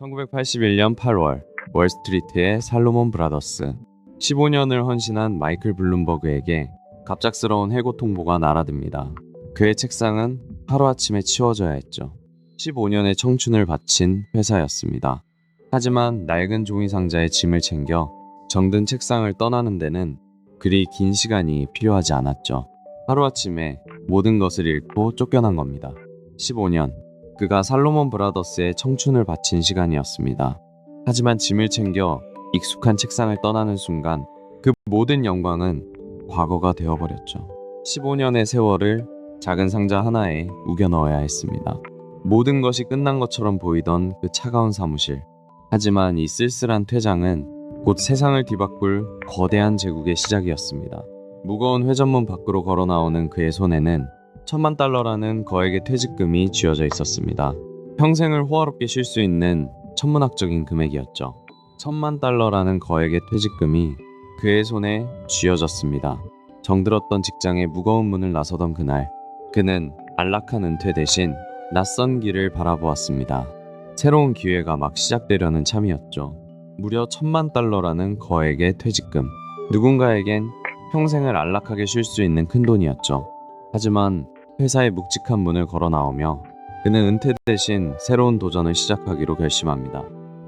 1981년 8월 월스트리트의 살로몬 브라더스 15년을 헌신한 마이클 블룸버그에게 갑작스러운 해고 통보가 날아듭니다. 그의 책상은 하루아침에 치워져야 했죠. 15년의 청춘을 바친 회사였습니다. 하지만 낡은 종이 상자에 짐을 챙겨 정든 책상을 떠나는 데는 그리 긴 시간이 필요하지 않았죠. 하루아침에 모든 것을 잃고 쫓겨난 겁니다. 15년, 그가 살로몬 브라더스의 청춘을 바친 시간이었습니다. 하지만 짐을 챙겨 익숙한 책상을 떠나는 순간 그 모든 영광은 과거가 되어버렸죠. 15년의 세월을 작은 상자 하나에 우겨 넣어야 했습니다. 모든 것이 끝난 것처럼 보이던 그 차가운 사무실. 하지만 이 쓸쓸한 퇴장은 곧 세상을 뒤바꿀 거대한 제국의 시작이었습니다. 무거운 회전문 밖으로 걸어 나오는 그의 손에는 $10,000,000라는 거액의 퇴직금이 쥐어져 있었습니다. 평생을 호화롭게 쉴 수 있는 천문학적인 금액이었죠. $10,000,000라는 거액의 퇴직금이 그의 손에 쥐어졌습니다. 정들었던 직장의 무거운 문을 나서던 그날, 그는 안락한 은퇴 대신 낯선 길을 바라보았습니다. 새로운 기회가 막 시작되려는 참이었죠. 무려 $10,000,000라는 거액의 퇴직금. 누군가에겐 평생을 안락하게 쉴 수 있는 큰돈이었죠. 하지만 회사의 묵직한 문을 걸어 나오며 그는 은퇴 대신 새로운 도전을 시작하기로 결심합니다.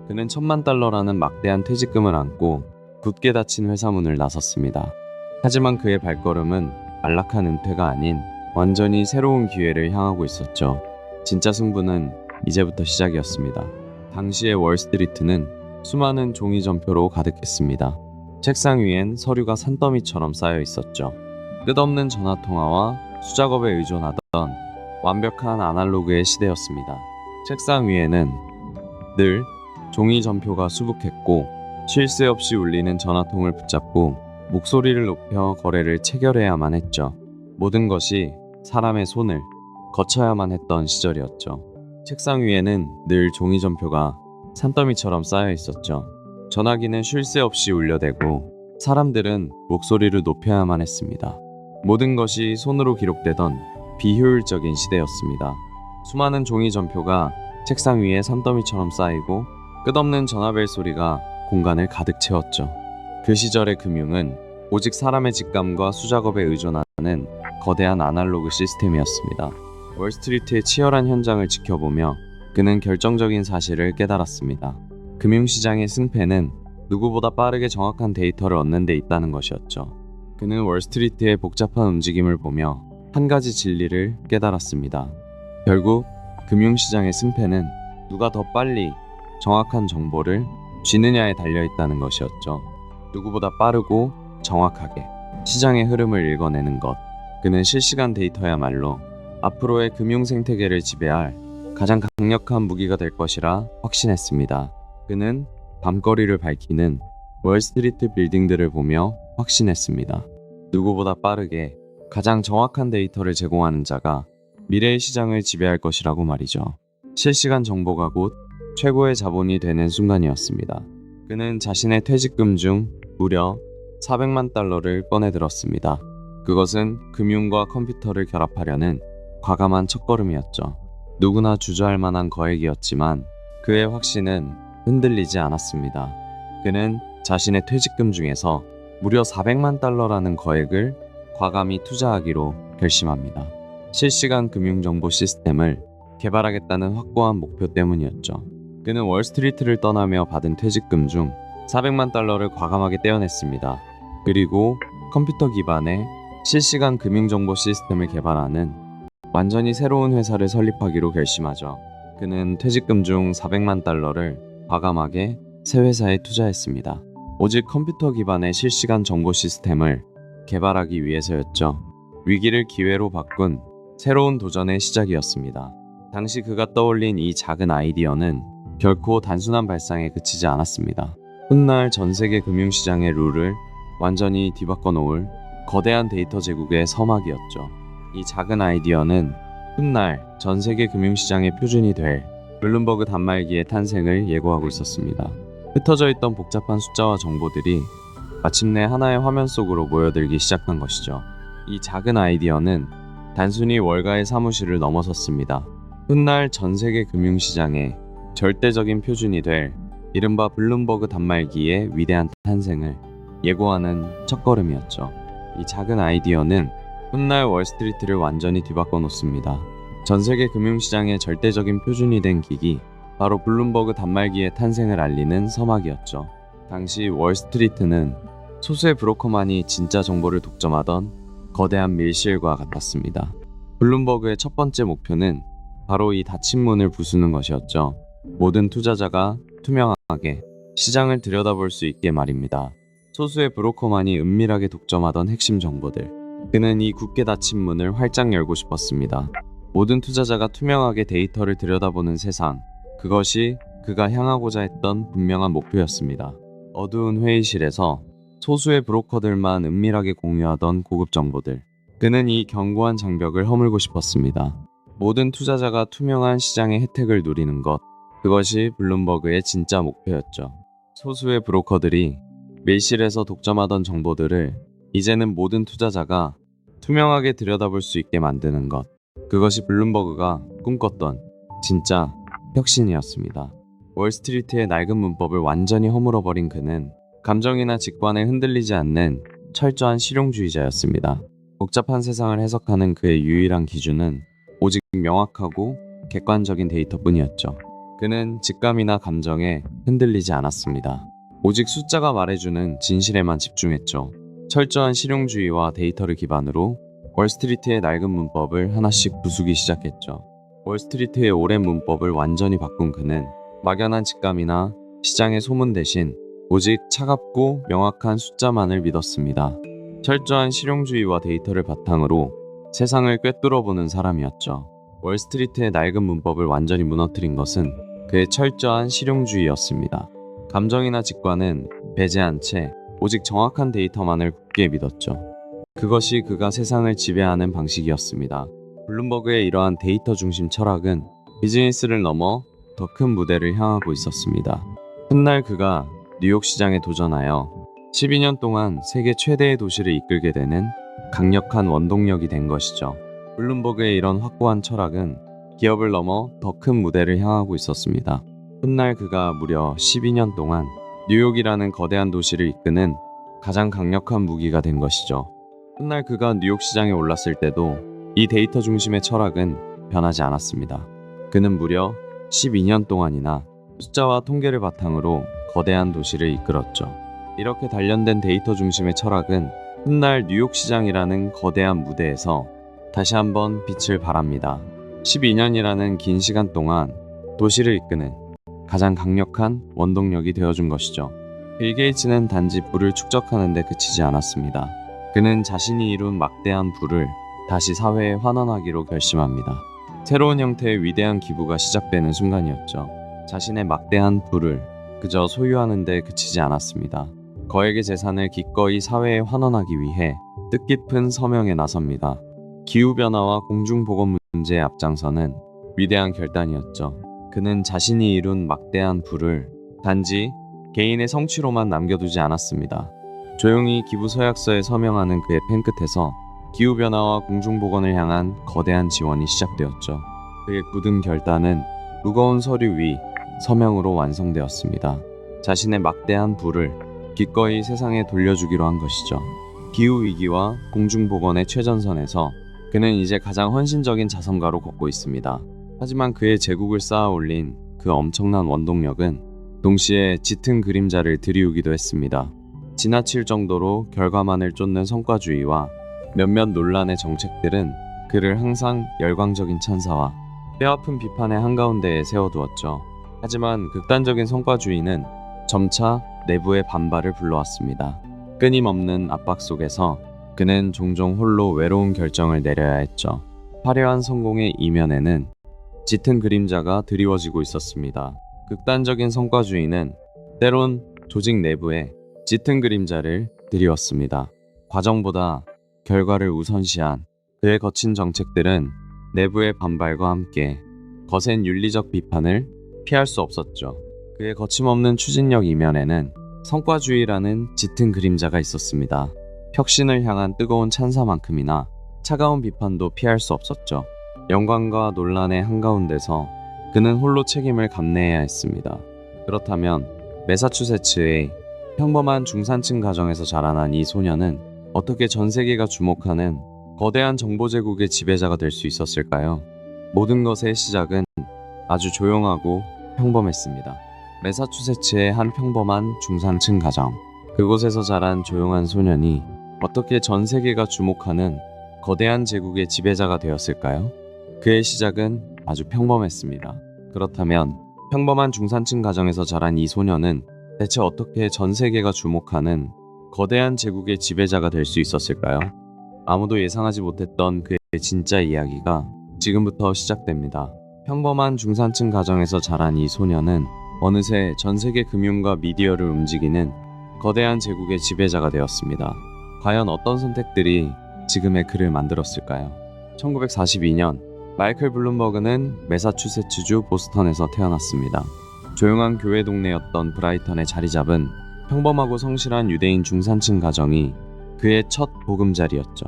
그는 $10,000,000라는 막대한 퇴직금을 안고 굳게 닫힌 회사 문을 나섰습니다. 하지만 그의 발걸음은 안락한 은퇴가 아닌 완전히 새로운 기회를 향하고 있었죠. 진짜 승부는 이제부터 시작이었습니다. 당시의 월스트리트는 수많은 종이 전표로 가득했습니다. 책상 위엔 서류가 산더미처럼 쌓여 있었죠. 끝없는 전화통화와 수작업에 의존하던 완벽한 아날로그의 시대였습니다. 책상 위에는 늘 종이 전표가 수북했고 쉴 새 없이 울리는 전화통을 붙잡고 목소리를 높여 거래를 체결해야만 했죠. 모든 것이 사람의 손을 거쳐야만 했던 시절이었죠. 책상 위에는 늘 종이 전표가 산더미처럼 쌓여 있었죠. 전화기는 쉴 새 없이 울려대고 사람들은 목소리를 높여야만 했습니다. 모든 것이 손으로 기록되던 비효율적인 시대였습니다. 수많은 종이 전표가 책상 위에 산더미처럼 쌓이고 끝없는 전화벨 소리가 공간을 가득 채웠죠. 그 시절의 금융은 오직 사람의 직감과 수작업에 의존하는 거대한 아날로그 시스템이었습니다. 월스트리트의 치열한 현장을 지켜보며 그는 결정적인 사실을 깨달았습니다. 금융시장의 승패는 누구보다 빠르게 정확한 데이터를 얻는 데 있다는 것이었죠. 그는 월스트리트의 복잡한 움직임을 보며 한 가지 진리를 깨달았습니다. 결국 금융시장의 승패는 누가 더 빨리 정확한 정보를 쥐느냐에 달려있다는 것이었죠. 누구보다 빠르고 정확하게 시장의 흐름을 읽어내는 것. 그는 실시간 데이터야말로 앞으로의 금융 생태계를 지배할 가장 강력한 무기가 될 것이라 확신했습니다. 그는 밤거리를 밝히는 월스트리트 빌딩들을 보며 확신했습니다. 누구보다 빠르게 가장 정확한 데이터를 제공하는 자가 미래의 시장을 지배할 것이라고 말이죠. 실시간 정보가 곧 최고의 자본이 되는 순간이었습니다. 그는 자신의 퇴직금 중 무려 $400,000,000를 꺼내들었습니다. 그것은 금융과 컴퓨터를 결합하려는 과감한 첫걸음이었죠. 누구나 주저할 만한 거액이었지만 그의 확신은 흔들리지 않았습니다. 그는 자신의 퇴직금 중에서 무려 $400,000,000라는 거액을 과감히 투자하기로 결심합니다. 실시간 금융정보 시스템을 개발하겠다는 확고한 목표 때문이었죠. 그는 월스트리트를 떠나며 받은 퇴직금 중 $400,000,000를 과감하게 떼어냈습니다. 그리고 컴퓨터 기반의 실시간 금융정보 시스템을 개발하는 완전히 새로운 회사를 설립하기로 결심하죠. 그는 퇴직금 중 $400,000,000를 과감하게 새 회사에 투자했습니다. 오직 컴퓨터 기반의 실시간 정보 시스템을 개발하기 위해서였죠. 위기를 기회로 바꾼 새로운 도전의 시작이었습니다. 당시 그가 떠올린 이 작은 아이디어는 결코 단순한 발상에 그치지 않았습니다. 훗날 전 세계 금융시장의 룰을 완전히 뒤바꿔 놓을 거대한 데이터 제국의 서막이었죠. 이 작은 아이디어는 훗날 전 세계 금융시장의 표준이 될 블룸버그 단말기의 탄생을 예고하고 있었습니다. 흩어져 있던 복잡한 숫자와 정보들이 마침내 하나의 화면 속으로 모여들기 시작한 것이죠. 이 작은 아이디어는 단순히 월가의 사무실을 넘어섰습니다. 훗날 전 세계 금융시장에 절대적인 표준이 될 이른바 블룸버그 단말기의 위대한 탄생을 예고하는 첫걸음이었죠. 이 작은 아이디어는 훗날 월스트리트를 완전히 뒤바꿔 놓습니다. 전 세계 금융시장의 절대적인 표준이 된 기기, 바로 블룸버그 단말기의 탄생을 알리는 서막이었죠. 당시 월스트리트는 소수의 브로커만이 진짜 정보를 독점하던 거대한 밀실과 같았습니다. 블룸버그의 첫 번째 목표는 바로 이 닫힌 문을 부수는 것이었죠. 모든 투자자가 투명하게 시장을 들여다볼 수 있게 말입니다. 소수의 브로커만이 은밀하게 독점하던 핵심 정보들. 그는 이 굳게 닫힌 문을 활짝 열고 싶었습니다. 모든 투자자가 투명하게 데이터를 들여다보는 세상. 그것이 그가 향하고자 했던 분명한 목표였습니다. 어두운 회의실에서 소수의 브로커들만 은밀하게 공유하던 고급 정보들. 그는 이 견고한 장벽을 허물고 싶었습니다. 모든 투자자가 투명한 시장의 혜택을 누리는 것. 그것이 블룸버그의 진짜 목표였죠. 소수의 브로커들이 밀실에서 독점하던 정보들을 이제는 모든 투자자가 투명하게 들여다볼 수 있게 만드는 것. 그것이 블룸버그가 꿈꿨던 진짜 혁신이었습니다. 월스트리트의 낡은 문법을 완전히 허물어버린 그는 감정이나 직관에 흔들리지 않는 철저한 실용주의자였습니다. 복잡한 세상을 해석하는 그의 유일한 기준은 오직 명확하고 객관적인 데이터뿐이었죠. 그는 직감이나 감정에 흔들리지 않았습니다. 오직 숫자가 말해주는 진실에만 집중했죠. 철저한 실용주의와 데이터를 기반으로 월스트리트의 낡은 문법을 하나씩 부수기 시작했죠. 월스트리트의 오랜 문법을 완전히 바꾼 그는 막연한 직감이나 시장의 소문 대신 오직 차갑고 명확한 숫자만을 믿었습니다. 철저한 실용주의와 데이터를 바탕으로 세상을 꿰뚫어보는 사람이었죠. 월스트리트의 낡은 문법을 완전히 무너뜨린 것은 그의 철저한 실용주의였습니다. 감정이나 직관은 배제한 채 오직 정확한 데이터만을 굳게 믿었죠. 그것이 그가 세상을 지배하는 방식이었습니다. 블룸버그의 이러한 데이터 중심 철학은 비즈니스를 넘어 더 큰 무대를 향하고 있었습니다. 훗날 그가 뉴욕 시장에 도전하여 12년 동안 세계 최대의 도시를 이끌게 되는 강력한 원동력이 된 것이죠. 블룸버그의 이런 확고한 철학은 기업을 넘어 더 큰 무대를 향하고 있었습니다. 훗날 그가 무려 12년 동안 뉴욕이라는 거대한 도시를 이끄는 가장 강력한 무기가 된 것이죠. 훗날 그가 뉴욕 시장에 올랐을 때도 이 데이터 중심의 철학은 변하지 않았습니다. 그는 무려 12년 동안이나 숫자와 통계를 바탕으로 거대한 도시를 이끌었죠. 이렇게 단련된 데이터 중심의 철학은 훗날 뉴욕 시장이라는 거대한 무대에서 다시 한번 빛을 발합니다. 12년이라는 긴 시간 동안 도시를 이끄는 가장 강력한 원동력이 되어준 것이죠. 빌 게이츠는 단지 부를 축적하는 데 그치지 않았습니다. 그는 자신이 이룬 막대한 부를 다시 사회에 환원하기로 결심합니다. 새로운 형태의 위대한 기부가 시작되는 순간이었죠. 자신의 막대한 부를 그저 소유하는 데 그치지 않았습니다. 거액의 재산을 기꺼이 사회에 환원하기 위해 뜻깊은 서명에 나섭니다. 기후변화와 공중보건 문제에 앞장서는 위대한 결단이었죠. 그는 자신이 이룬 막대한 부를 단지 개인의 성취로만 남겨두지 않았습니다. 조용히 기부 서약서에 서명하는 그의 펜 끝에서 기후변화와 공중보건을 향한 거대한 지원이 시작되었죠. 그의 굳은 결단은 무거운 서류 위 서명으로 완성되었습니다. 자신의 막대한 부를 기꺼이 세상에 돌려주기로 한 것이죠. 기후위기와 공중보건의 최전선에서 그는 이제 가장 헌신적인 자선가로 걷고 있습니다. 하지만 그의 제국을 쌓아 올린 그 엄청난 원동력은 동시에 짙은 그림자를 들이우기도 했습니다. 지나칠 정도로 결과만을 쫓는 성과주의와 몇몇 논란의 정책들은 그를 항상 열광적인 찬사와 뼈아픈 비판의 한가운데에 세워두었죠. 하지만 극단적인 성과주의는 점차 내부의 반발을 불러왔습니다. 끊임없는 압박 속에서 그는 종종 홀로 외로운 결정을 내려야 했죠. 화려한 성공의 이면에는 짙은 그림자가 드리워지고 있었습니다. 극단적인 성과주의는 때론 조직 내부에 짙은 그림자를 드리웠습니다. 과정보다 결과를 우선시한 그의 거친 정책들은 내부의 반발과 함께 거센 윤리적 비판을 피할 수 없었죠. 그의 거침없는 추진력 이면에는 성과주의라는 짙은 그림자가 있었습니다. 혁신을 향한 뜨거운 찬사만큼이나 차가운 비판도 피할 수 없었죠. 영광과 논란의 한가운데서 그는 홀로 책임을 감내해야 했습니다. 그렇다면 매사추세츠의 평범한 중산층 가정에서 자라난 이 소녀는 어떻게 전 세계가 주목하는 거대한 정보제국의 지배자가 될 수 있었을까요? 모든 것의 시작은 아주 조용하고 평범했습니다. 매사추세츠의 한 평범한 중산층 가정. 그곳에서 자란 조용한 소년이 어떻게 전 세계가 주목하는 거대한 제국의 지배자가 되었을까요? 그의 시작은 아주 평범했습니다. 그렇다면 평범한 중산층 가정에서 자란 이 소녀는 대체 어떻게 전 세계가 주목하는 거대한 제국의 지배자가 될 수 있었을까요? 아무도 예상하지 못했던 그의 진짜 이야기가 지금부터 시작됩니다. 평범한 중산층 가정에서 자란 이 소녀는 어느새 전 세계 금융과 미디어를 움직이는 거대한 제국의 지배자가 되었습니다. 과연 어떤 선택들이 지금의 그를 만들었을까요? 1942년 마이클 블룸버그는 매사추세츠주 보스턴에서 태어났습니다. 조용한 교회 동네였던 브라이턴에 자리 잡은 평범하고 성실한 유대인 중산층 가정이 그의 첫 보금자리였죠.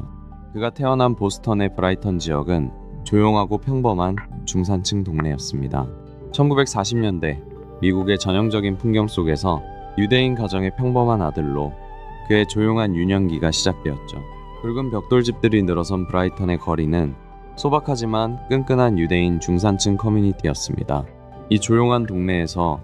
그가 태어난 보스턴의 브라이턴 지역은 조용하고 평범한 중산층 동네였습니다. 1940년대 미국의 전형적인 풍경 속에서 유대인 가정의 평범한 아들로 그의 조용한 유년기가 시작되었죠. 붉은 벽돌집들이 늘어선 브라이턴의 거리는 소박하지만 끈끈한 유대인 중산층 커뮤니티였습니다. 이 조용한 동네에서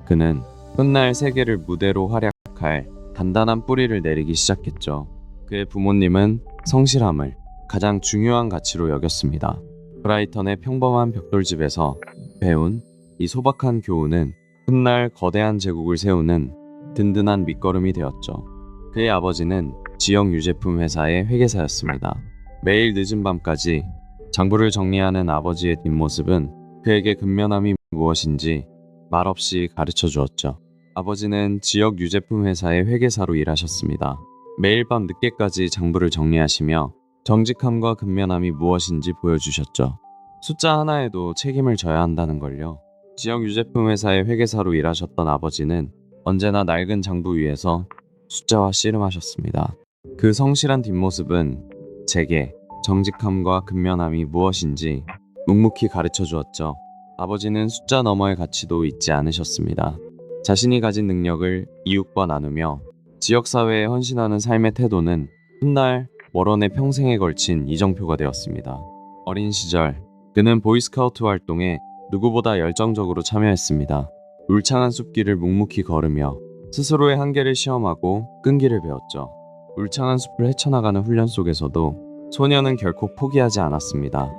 그는 훗날 세계를 무대로 활약할 단단한 뿌리를 내리기 시작했죠. 그의 부모님은 성실함을 가장 중요한 가치로 여겼습니다. 브라이턴의 평범한 벽돌집에서 배운 이 소박한 교훈은 훗날 거대한 제국을 세우는 든든한 밑거름이 되었죠. 그의 아버지는 지역 유제품 회사의 회계사였습니다. 매일 늦은 밤까지 장부를 정리하는 아버지의 뒷모습은 그에게 근면함이 무엇인지 말없이 가르쳐 주었죠. 아버지는 지역 유제품 회사의 회계사로 일하셨습니다. 매일 밤 늦게까지 장부를 정리하시며 정직함과 근면함이 무엇인지 보여주셨죠. 숫자 하나에도 책임을 져야 한다는 걸요. 지역 유제품 회사의 회계사로 일하셨던 아버지는 언제나 낡은 장부 위에서 숫자와 씨름하셨습니다. 그 성실한 뒷모습은 제게 정직함과 근면함이 무엇인지 묵묵히 가르쳐 주었죠. 아버지는 숫자 너머의 가치도 잊지 않으셨습니다. 자신이 가진 능력을 이웃과 나누며 지역사회에 헌신하는 삶의 태도는 훗날 워런의 평생에 걸친 이정표가 되었습니다. 어린 시절 그는 보이스카우트 활동에 누구보다 열정적으로 참여했습니다. 울창한 숲길을 묵묵히 걸으며 스스로의 한계를 시험하고 끈기를 배웠죠. 울창한 숲을 헤쳐나가는 훈련 속에서도 소녀는 결코 포기하지 않았습니다.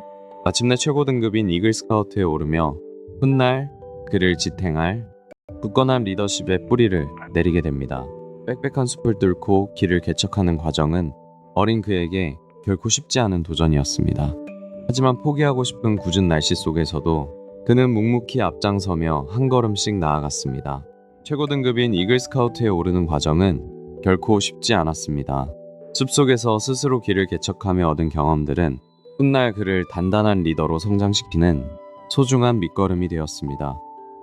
마침내 최고 등급인 이글스카우트에 오르며 훗날 그를 지탱할 굳건한 리더십의 뿌리를 내리게 됩니다. 빽빽한 숲을 뚫고 길을 개척하는 과정은 어린 그에게 결코 쉽지 않은 도전이었습니다. 하지만 포기하고 싶은 궂은 날씨 속에서도 그는 묵묵히 앞장서며 한 걸음씩 나아갔습니다. 최고 등급인 이글스카우트에 오르는 과정은 결코 쉽지 않았습니다. 숲속에서 스스로 길을 개척하며 얻은 경험들은 훗날 그를 단단한 리더로 성장시키는 소중한 밑거름이 되었습니다.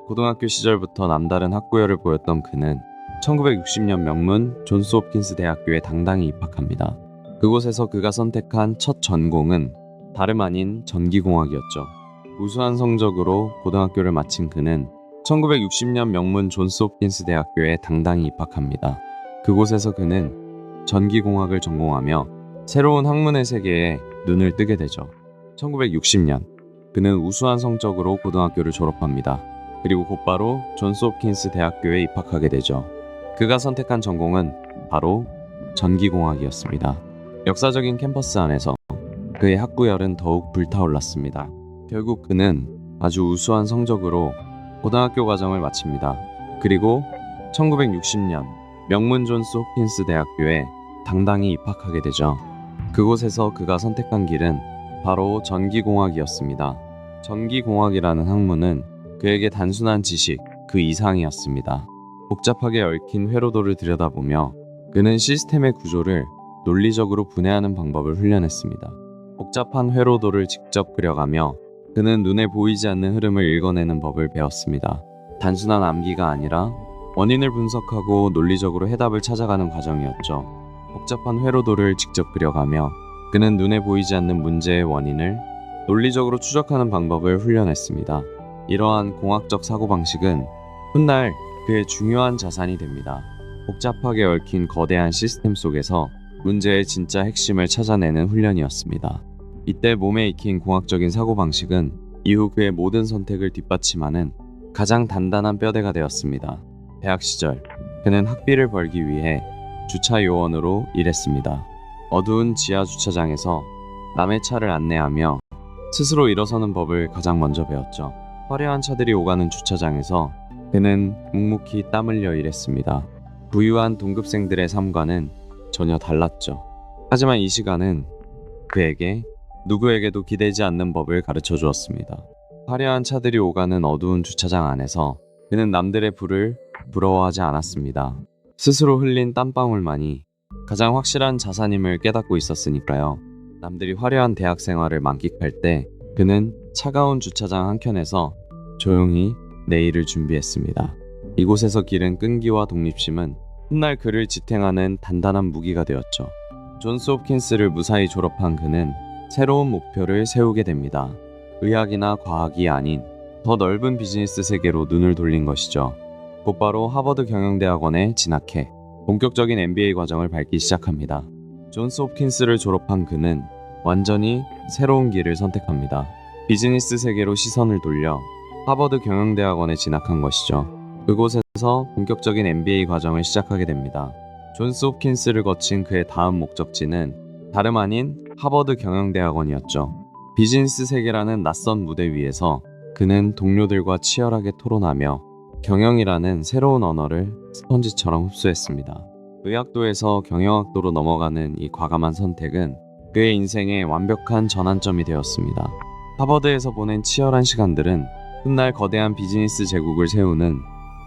고등학교 시절부터 남다른 학구열을 보였던 그는 1960년 명문 존스 홉킨스 대학교에 당당히 입학합니다. 그곳에서 그가 선택한 첫 전공은 다름 아닌 전기공학이었죠. 우수한 성적으로 고등학교를 마친 그는 1960년 명문 존스 홉킨스 대학교에 당당히 입학합니다. 그곳에서 그는 전기공학을 전공하며 새로운 학문의 세계에 눈을 뜨게 되죠. 1960년 그는 우수한 성적으로 고등학교를 졸업합니다. 그리고 곧바로 존스 홉킨스 대학교에 입학하게 되죠. 그가 선택한 전공은 바로 전기공학이었습니다. 역사적인 캠퍼스 안에서 그의 학구열은 더욱 불타올랐습니다. 결국 그는 아주 우수한 성적으로 고등학교 과정을 마칩니다. 그리고 1960년 명문 존스 홉킨스 대학교에 당당히 입학하게 되죠. 그곳에서 그가 선택한 길은 바로 전기공학이었습니다. 전기공학이라는 학문은 그에게 단순한 지식 그 이상이었습니다. 복잡하게 얽힌 회로도를 들여다보며 그는 시스템의 구조를 논리적으로 분해하는 방법을 훈련했습니다. 복잡한 회로도를 직접 그려가며 그는 눈에 보이지 않는 흐름을 읽어내는 법을 배웠습니다. 단순한 암기가 아니라 원인을 분석하고 논리적으로 해답을 찾아가는 과정이었죠. 복잡한 회로도를 직접 그려가며 그는 눈에 보이지 않는 문제의 원인을 논리적으로 추적하는 방법을 훈련했습니다. 이러한 공학적 사고방식은 훗날 그의 중요한 자산이 됩니다. 복잡하게 얽힌 거대한 시스템 속에서 문제의 진짜 핵심을 찾아내는 훈련이었습니다. 이때 몸에 익힌 공학적인 사고방식은 이후 그의 모든 선택을 뒷받침하는 가장 단단한 뼈대가 되었습니다. 대학 시절, 그는 학비를 벌기 위해 주차 요원으로 일했습니다. 어두운 지하 주차장에서 남의 차를 안내하며 스스로 일어서는 법을 가장 먼저 배웠죠. 화려한 차들이 오가는 주차장에서 그는 묵묵히 땀 흘려 일했습니다. 부유한 동급생들의 삶과는 전혀 달랐죠. 하지만 이 시간은 그에게 누구에게도 기대지 않는 법을 가르쳐 주었습니다. 화려한 차들이 오가는 어두운 주차장 안에서 그는 남들의 부를 부러워하지 않았습니다. 스스로 흘린 땀방울만이 가장 확실한 자산임을 깨닫고 있었으니까요. 남들이 화려한 대학 생활을 만끽할 때 그는 차가운 주차장 한켠에서 조용히 내일을 준비했습니다. 이곳에서 기른 끈기와 독립심은 훗날 그를 지탱하는 단단한 무기가 되었죠. 존스 홉킨스를 무사히 졸업한 그는 새로운 목표를 세우게 됩니다. 의학이나 과학이 아닌 더 넓은 비즈니스 세계로 눈을 돌린 것이죠. 곧바로 하버드 경영대학원에 진학해 본격적인 MBA 과정을 밟기 시작합니다. 존스 홉킨스를 졸업한 그는 완전히 새로운 길을 선택합니다. 비즈니스 세계로 시선을 돌려 하버드 경영대학원에 진학한 것이죠. 그곳에서 본격적인 MBA 과정을 시작하게 됩니다. 존스 홉킨스를 거친 그의 다음 목적지는 다름 아닌 하버드 경영대학원이었죠. 비즈니스 세계라는 낯선 무대 위에서 그는 동료들과 치열하게 토론하며 경영이라는 새로운 언어를 스펀지처럼 흡수했습니다. 의학도에서 경영학도로 넘어가는 이 과감한 선택은 그의 인생의 완벽한 전환점이 되었습니다. 하버드에서 보낸 치열한 시간들은 훗날 거대한 비즈니스 제국을 세우는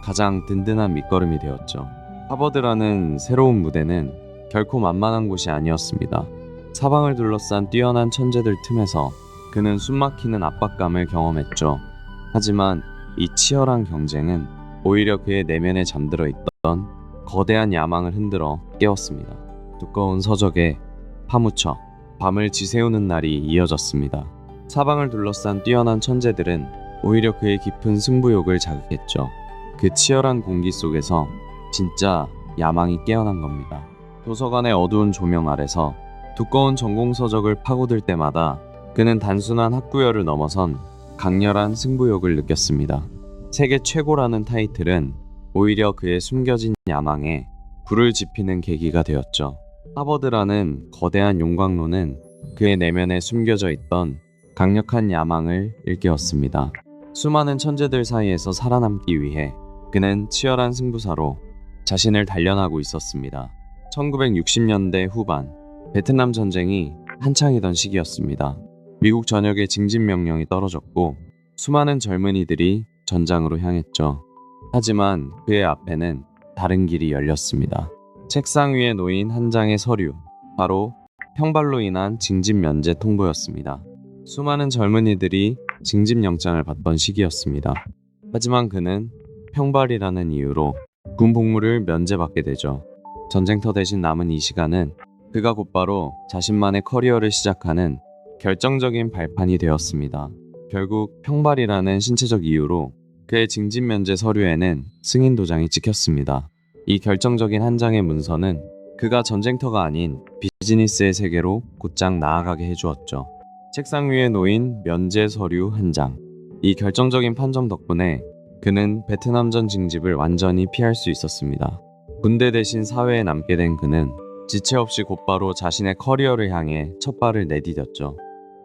가장 든든한 밑거름이 되었죠. 하버드라는 새로운 무대는 결코 만만한 곳이 아니었습니다. 사방을 둘러싼 뛰어난 천재들 틈에서 그는 숨막히는 압박감을 경험했죠. 하지만 이 치열한 경쟁은 오히려 그의 내면에 잠들어 있던 거대한 야망을 흔들어 깨웠습니다. 두꺼운 서적에 파묻혀 밤을 지새우는 날이 이어졌습니다. 사방을 둘러싼 뛰어난 천재들은 오히려 그의 깊은 승부욕을 자극했죠. 그 치열한 공기 속에서 진짜 야망이 깨어난 겁니다. 도서관의 어두운 조명 아래서 두꺼운 전공서적을 파고들 때마다 그는 단순한 학구열을 넘어선 강렬한 승부욕을 느꼈습니다. 세계 최고라는 타이틀은 오히려 그의 숨겨진 야망에 불을 지피는 계기가 되었죠. 하버드라는 거대한 용광로는 그의 내면에 숨겨져 있던 강력한 야망을 일깨웠습니다. 수많은 천재들 사이에서 살아남기 위해 그는 치열한 승부사로 자신을 단련하고 있었습니다. 1960년대 후반 베트남 전쟁이 한창이던 시기였습니다. 미국 전역에 징집명령이 떨어졌고 수많은 젊은이들이 전장으로 향했죠. 하지만 그의 앞에는 다른 길이 열렸습니다. 책상 위에 놓인 한 장의 서류, 바로 평발로 인한 징집 면제 통보였습니다. 수많은 젊은이들이 징집영장을 받던 시기였습니다. 하지만 그는 평발이라는 이유로 군 복무를 면제받게 되죠. 전쟁터 대신 남은 이 시간은 그가 곧바로 자신만의 커리어를 시작하는 결정적인 발판이 되었습니다. 결국 평발이라는 신체적 이유로 그의 징집 면제 서류에는 승인 도장이 찍혔습니다. 이 결정적인 한 장의 문서는 그가 전쟁터가 아닌 비즈니스의 세계로 곧장 나아가게 해주었죠. 책상 위에 놓인 면제 서류 한 장. 이 결정적인 판정 덕분에 그는 베트남전 징집을 완전히 피할 수 있었습니다. 군대 대신 사회에 남게 된 그는 지체 없이 곧바로 자신의 커리어를 향해 첫 발을 내디뎠죠.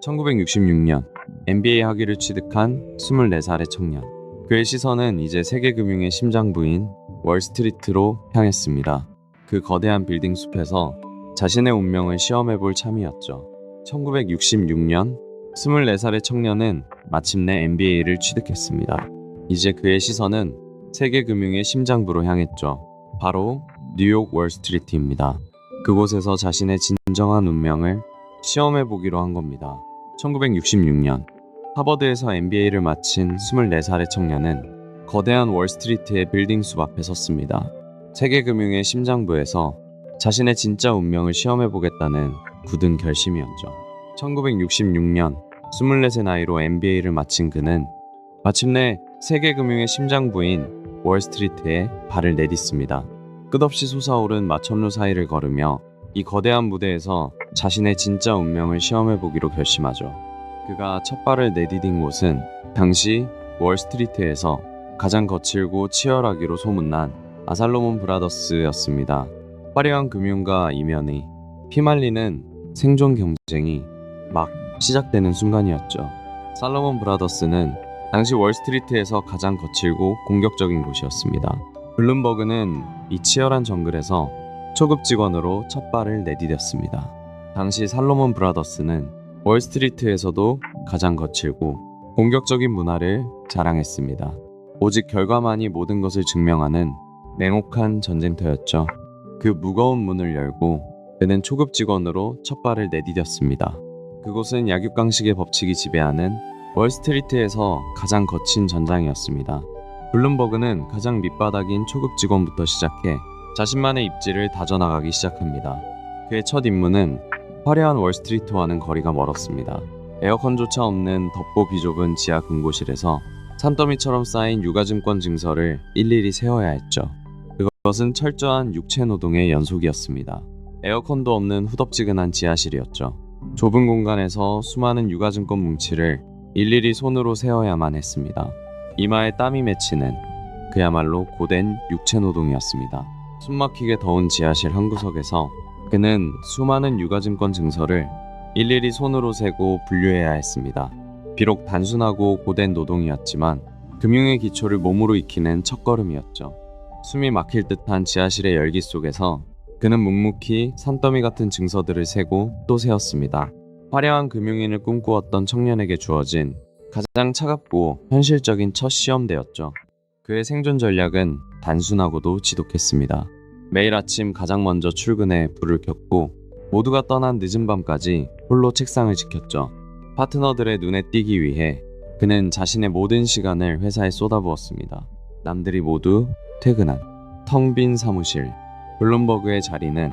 1966년 MBA 학위를 취득한 24살의 청년. 그의 시선은 이제 세계금융의 심장부인 월스트리트로 향했습니다. 그 거대한 빌딩 숲에서 자신의 운명을 시험해볼 참이었죠. 1966년 24살의 청년은 마침내 MBA를 취득했습니다. 이제 그의 시선은 세계금융의 심장부로 향했죠. 바로 뉴욕 월스트리트입니다. 그곳에서 자신의 진정한 운명을 시험해보기로 한 겁니다. 1966년 하버드에서 MBA를 마친 24살의 청년은 거대한 월스트리트의 빌딩 숲 앞에 섰습니다. 세계금융의 심장부에서 자신의 진짜 운명을 시험해보겠다는 굳은 결심이었죠. 1966년 24세 나이로 MBA를 마친 그는 마침내 세계 금융의 심장부인 월스트리트에 발을 내딛습니다. 끝없이 솟아오른 마천루 사이를 걸으며 이 거대한 무대에서 자신의 진짜 운명을 시험해보기로 결심하죠. 그가 첫 발을 내디딘 곳은 당시 월스트리트에서 가장 거칠고 치열하기로 소문난 아살로몬 브라더스였습니다. 화려한 금융가 이면이 피말리는 생존 경쟁이 막 시작되는 순간이었죠. 살로몬 브라더스는 당시 월스트리트에서 가장 거칠고 공격적인 곳이었습니다. 블룸버그는 이 치열한 정글에서 초급 직원으로 첫 발을 내디뎠습니다. 당시 살로몬 브라더스는 월스트리트에서도 가장 거칠고 공격적인 문화를 자랑했습니다. 오직 결과만이 모든 것을 증명하는 냉혹한 전쟁터였죠. 그 무거운 문을 열고 그는 초급 직원으로 첫 발을 내디뎠습니다. 그곳은 약육강식의 법칙이 지배하는 월스트리트에서 가장 거친 전장이었습니다. 블룸버그는 가장 밑바닥인 초급 직원부터 시작해 자신만의 입지를 다져나가기 시작합니다. 그의 첫 임무는 화려한 월스트리트와는 거리가 멀었습니다. 에어컨조차 없는 덥고 비좁은 지하 금고실에서 산더미처럼 쌓인 유가증권 증서를 일일이 세워야 했죠. 그것은 철저한 육체 노동의 연속이었습니다. 에어컨도 없는 후덥지근한 지하실이었죠. 좁은 공간에서 수많은 유가증권 뭉치를 일일이 손으로 세워야만 했습니다. 이마에 땀이 맺히는 그야말로 고된 육체 노동이었습니다. 숨막히게 더운 지하실 한 구석에서 그는 수많은 유가증권 증서를 일일이 손으로 세고 분류해야 했습니다. 비록 단순하고 고된 노동이었지만 금융의 기초를 몸으로 익히는 첫걸음이었죠. 숨이 막힐 듯한 지하실의 열기 속에서 그는 묵묵히 산더미 같은 증서들을 세고 또 세웠습니다. 화려한 금융인을 꿈꾸었던 청년에게 주어진 가장 차갑고 현실적인 첫 시험대였죠. 그의 생존 전략은 단순하고도 지독했습니다. 매일 아침 가장 먼저 출근해 불을 켰고 모두가 떠난 늦은 밤까지 홀로 책상을 지켰죠. 파트너들의 눈에 띄기 위해 그는 자신의 모든 시간을 회사에 쏟아부었습니다. 남들이 모두 퇴근한 텅 빈 사무실 블룸버그의 자리는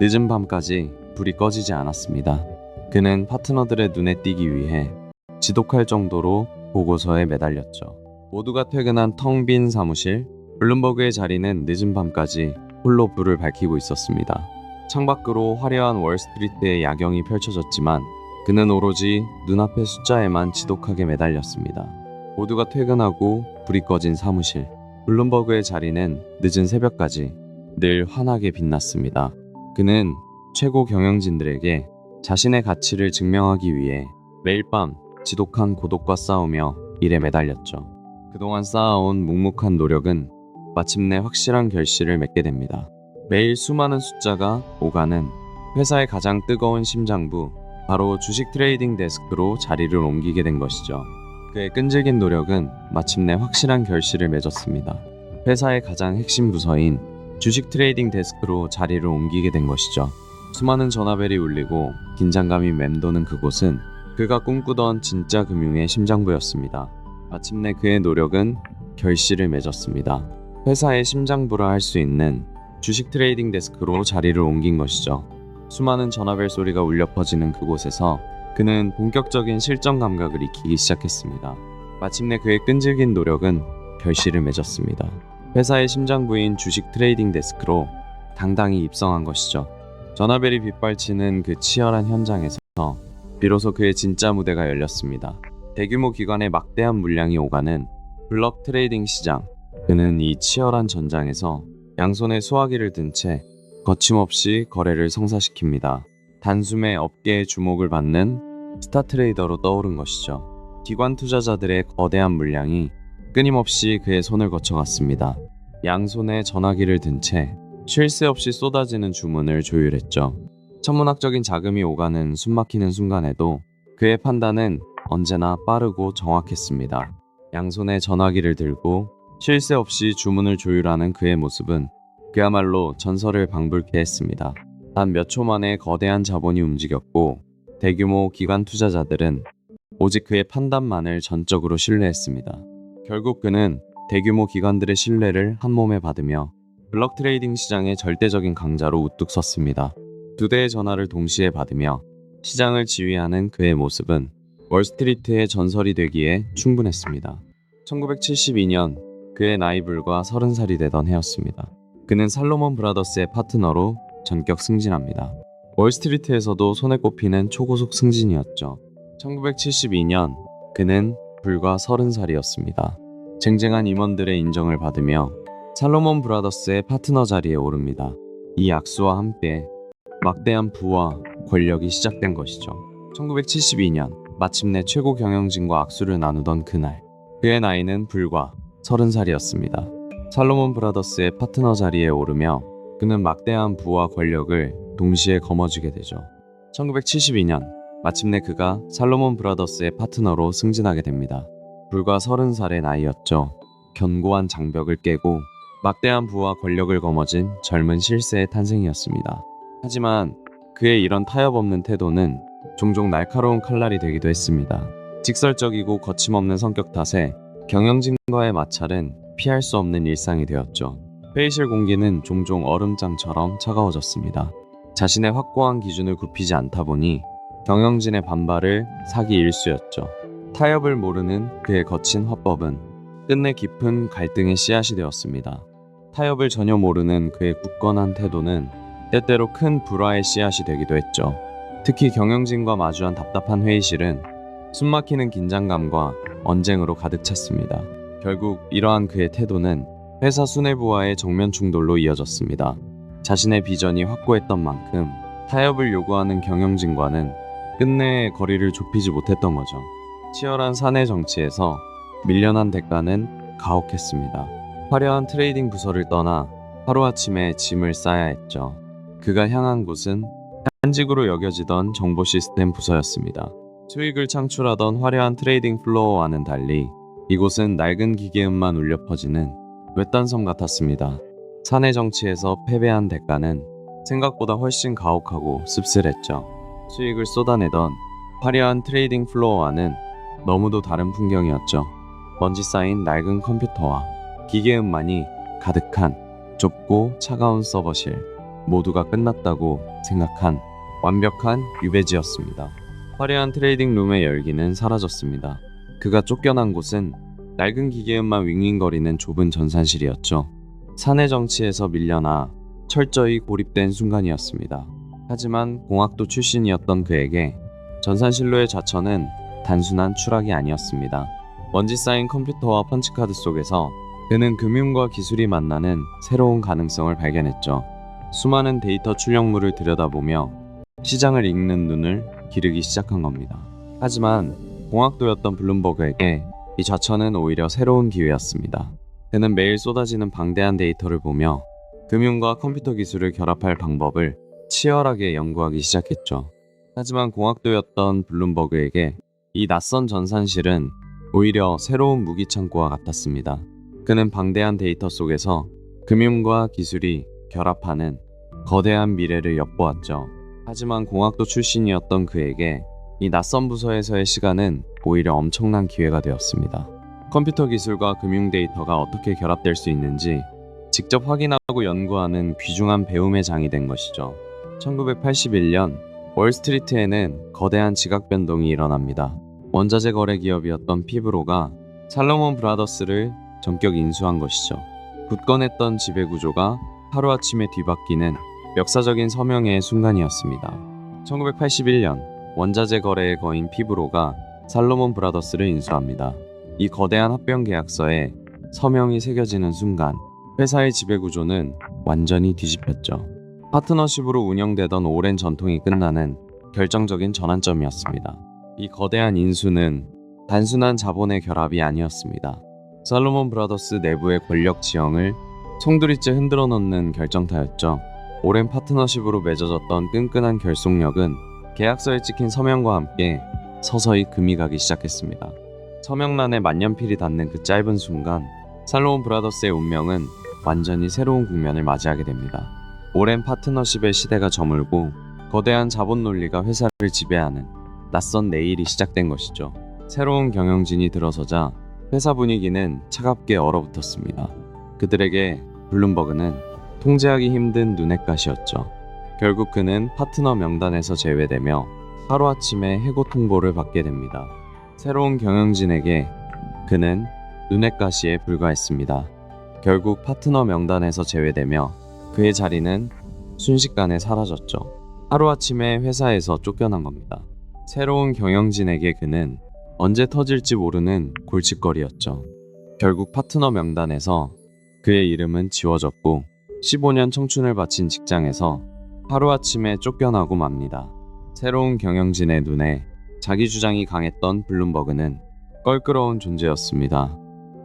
늦은 밤까지 불이 꺼지지 않았습니다. 그는 파트너들의 눈에 띄기 위해 지독할 정도로 보고서에 매달렸죠. 모두가 퇴근한 텅 빈 사무실 블룸버그의 자리는 늦은 밤까지 홀로 불을 밝히고 있었습니다. 창밖으로 화려한 월스트리트의 야경이 펼쳐졌지만 그는 오로지 눈앞의 숫자에만 지독하게 매달렸습니다. 모두가 퇴근하고 불이 꺼진 사무실 블룸버그의 자리는 늦은 새벽까지 늘 환하게 빛났습니다. 그는 최고 경영진들에게 자신의 가치를 증명하기 위해 매일 밤 지독한 고독과 싸우며 일에 매달렸죠. 그동안 쌓아온 묵묵한 노력은 마침내 확실한 결실을 맺게 됩니다. 매일 수많은 숫자가 오가는 회사의 가장 뜨거운 심장부, 바로 주식 트레이딩 데스크로 자리를 옮기게 된 것이죠. 그의 끈질긴 노력은 마침내 확실한 결실을 맺었습니다. 회사의 가장 핵심 부서인 주식 트레이딩 데스크로 자리를 옮기게 된 것이죠. 수많은 전화벨이 울리고 긴장감이 맴도는 그곳은 그가 꿈꾸던 진짜 금융의 심장부였습니다. 마침내 그의 노력은 결실을 맺었습니다. 회사의 심장부라 할 수 있는 주식 트레이딩 데스크로 자리를 옮긴 것이죠. 수많은 전화벨 소리가 울려 퍼지는 그곳에서 그는 본격적인 실전 감각을 익히기 시작했습니다. 마침내 그의 끈질긴 노력은 결실을 맺었습니다. 회사의 심장부인 주식 트레이딩 데스크로 당당히 입성한 것이죠. 전화벨이 빗발치는 그 치열한 현장에서 비로소 그의 진짜 무대가 열렸습니다. 대규모 기관의 막대한 물량이 오가는 블럭 트레이딩 시장. 그는 이 치열한 전장에서 양손에 수화기를 든 채 거침없이 거래를 성사시킵니다. 단숨에 업계의 주목을 받는 스타 트레이더로 떠오른 것이죠. 기관 투자자들의 거대한 물량이 끊임없이 그의 손을 거쳐갔습니다. 양손에 전화기를 든 채 쉴 새 없이 쏟아지는 주문을 조율했죠. 천문학적인 자금이 오가는 숨막히는 순간에도 그의 판단은 언제나 빠르고 정확했습니다. 양손에 전화기를 들고 쉴 새 없이 주문을 조율하는 그의 모습은 그야말로 전설을 방불케 했습니다. 단 몇 초 만에 거대한 자본이 움직였고 대규모 기관 투자자들은 오직 그의 판단만을 전적으로 신뢰했습니다. 결국 그는 대규모 기관들의 신뢰를 한몸에 받으며 블럭 트레이딩 시장의 절대적인 강자로 우뚝 섰습니다. 두 대의 전화를 동시에 받으며 시장을 지휘하는 그의 모습은 월스트리트의 전설이 되기에 충분했습니다. 1972년 그의 나이 불과 30살이 되던 해였습니다. 그는 살로몬 브라더스의 파트너로 전격 승진합니다. 월스트리트에서도 손에 꼽히는 초고속 승진이었죠. 1972년 그는 불과 30살이었습니다. 쟁쟁한 임원들의 인정을 받으며 살로몬 브라더스의 파트너 자리에 오릅니다. 이 악수와 함께 막대한 부와 권력이 시작된 것이죠. 1972년 마침내 최고 경영진과 악수를 나누던 그날, 그의 나이는 불과 30살이었습니다. 살로몬 브라더스의 파트너 자리에 오르며 그는 막대한 부와 권력을 동시에 거머쥐게 되죠. 1972년 마침내 그가 살로몬 브라더스의 파트너로 승진하게 됩니다. 불과 30살의 나이였죠. 견고한 장벽을 깨고 막대한 부와 권력을 거머쥔 젊은 실세의 탄생이었습니다. 하지만 그의 이런 타협 없는 태도는 종종 날카로운 칼날이 되기도 했습니다. 직설적이고 거침없는 성격 탓에 경영진과의 마찰은 피할 수 없는 일상이 되었죠. 회의실 공기는 종종 얼음장처럼 차가워졌습니다. 자신의 확고한 기준을 굽히지 않다 보니 경영진의 반발을 사기 일쑤였죠. 타협을 모르는 그의 거친 화법은 끝내 깊은 갈등의 씨앗이 되었습니다. 타협을 전혀 모르는 그의 굳건한 태도는 때때로 큰 불화의 씨앗이 되기도 했죠. 특히 경영진과 마주한 답답한 회의실은 숨막히는 긴장감과 언쟁으로 가득 찼습니다. 결국 이러한 그의 태도는 회사 수뇌부와의 정면 충돌로 이어졌습니다. 자신의 비전이 확고했던 만큼 타협을 요구하는 경영진과는 끝내 거리를 좁히지 못했던 거죠. 치열한 사내 정치에서 밀려난 대가는 가혹했습니다. 화려한 트레이딩 부서를 떠나 하루아침에 짐을 싸야 했죠. 그가 향한 곳은 한직으로 여겨지던 정보 시스템 부서였습니다. 수익을 창출하던 화려한 트레이딩 플로어와는 달리 이곳은 낡은 기계음만 울려 퍼지는 외딴 섬 같았습니다. 사내 정치에서 패배한 대가는 생각보다 훨씬 가혹하고 씁쓸했죠. 수익을 쏟아내던 화려한 트레이딩 플로어와는 너무도 다른 풍경이었죠. 먼지 쌓인 낡은 컴퓨터와 기계음만이 가득한 좁고 차가운 서버실, 모두가 끝났다고 생각한 완벽한 유배지였습니다. 화려한 트레이딩 룸의 열기는 사라졌습니다. 그가 쫓겨난 곳은 낡은 기계음만 윙윙거리는 좁은 전산실이었죠. 사내 정치에서 밀려나 철저히 고립된 순간이었습니다. 하지만 공학도 출신이었던 그에게 전산실로의 좌천은 단순한 추락이 아니었습니다. 먼지 쌓인 컴퓨터와 펀치카드 속에서 그는 금융과 기술이 만나는 새로운 가능성을 발견했죠. 수많은 데이터 출력물을 들여다보며 시장을 읽는 눈을 기르기 시작한 겁니다. 하지만 공학도였던 블룸버그에게 이 좌천은 오히려 새로운 기회였습니다. 그는 매일 쏟아지는 방대한 데이터를 보며 금융과 컴퓨터 기술을 결합할 방법을 치열하게 연구하기 시작했죠. 하지만 공학도였던 블룸버그에게 이 낯선 전산실은 오히려 새로운 무기 창고와 같았습니다. 그는 방대한 데이터 속에서 금융과 기술이 결합하는 거대한 미래를 엿보았죠. 하지만 공학도 출신이었던 그에게 이 낯선 부서에서의 시간은 오히려 엄청난 기회가 되었습니다. 컴퓨터 기술과 금융 데이터가 어떻게 결합될 수 있는지 직접 확인하고 연구하는 귀중한 배움의 장이 된 것이죠. 1981년 월스트리트에는 거대한 지각 변동이 일어납니다. 원자재 거래 기업이었던 피브로가 살로몬 브라더스를 전격 인수한 것이죠. 굳건했던 지배구조가 하루아침에 뒤바뀌는 역사적인 서명의 순간이었습니다. 1981년 원자재 거래의 거인 피브로가 살로몬 브라더스를 인수합니다. 이 거대한 합병 계약서에 서명이 새겨지는 순간 회사의 지배구조는 완전히 뒤집혔죠. 파트너십으로 운영되던 오랜 전통이 끝나는 결정적인 전환점이었습니다. 이 거대한 인수는 단순한 자본의 결합이 아니었습니다. 살로몬 브라더스 내부의 권력 지형을 송두리째 흔들어 놓는 결정타였죠. 오랜 파트너십으로 맺어졌던 끈끈한 결속력은 계약서에 찍힌 서명과 함께 서서히 금이 가기 시작했습니다. 서명란에 만년필이 닿는 그 짧은 순간 살로몬 브라더스의 운명은 완전히 새로운 국면을 맞이하게 됩니다. 오랜 파트너십의 시대가 저물고 거대한 자본 논리가 회사를 지배하는 낯선 내일이 시작된 것이죠. 새로운 경영진이 들어서자 회사 분위기는 차갑게 얼어붙었습니다. 그들에게 블룸버그는 통제하기 힘든 눈엣가시였죠. 결국 그는 파트너 명단에서 제외되며 하루아침에 해고 통보를 받게 됩니다. 새로운 경영진에게 그는 눈엣 가시에 불과했습니다. 결국 파트너 명단에서 제외되며 그의 자리는 순식간에 사라졌죠. 하루아침에 회사에서 쫓겨난 겁니다. 새로운 경영진에게 그는 언제 터질지 모르는 골칫거리였죠. 결국 파트너 명단에서 그의 이름은 지워졌고 15년 청춘을 바친 직장에서 하루아침에 쫓겨나고 맙니다. 새로운 경영진의 눈에 자기 주장이 강했던 블룸버그는 껄끄러운 존재였습니다.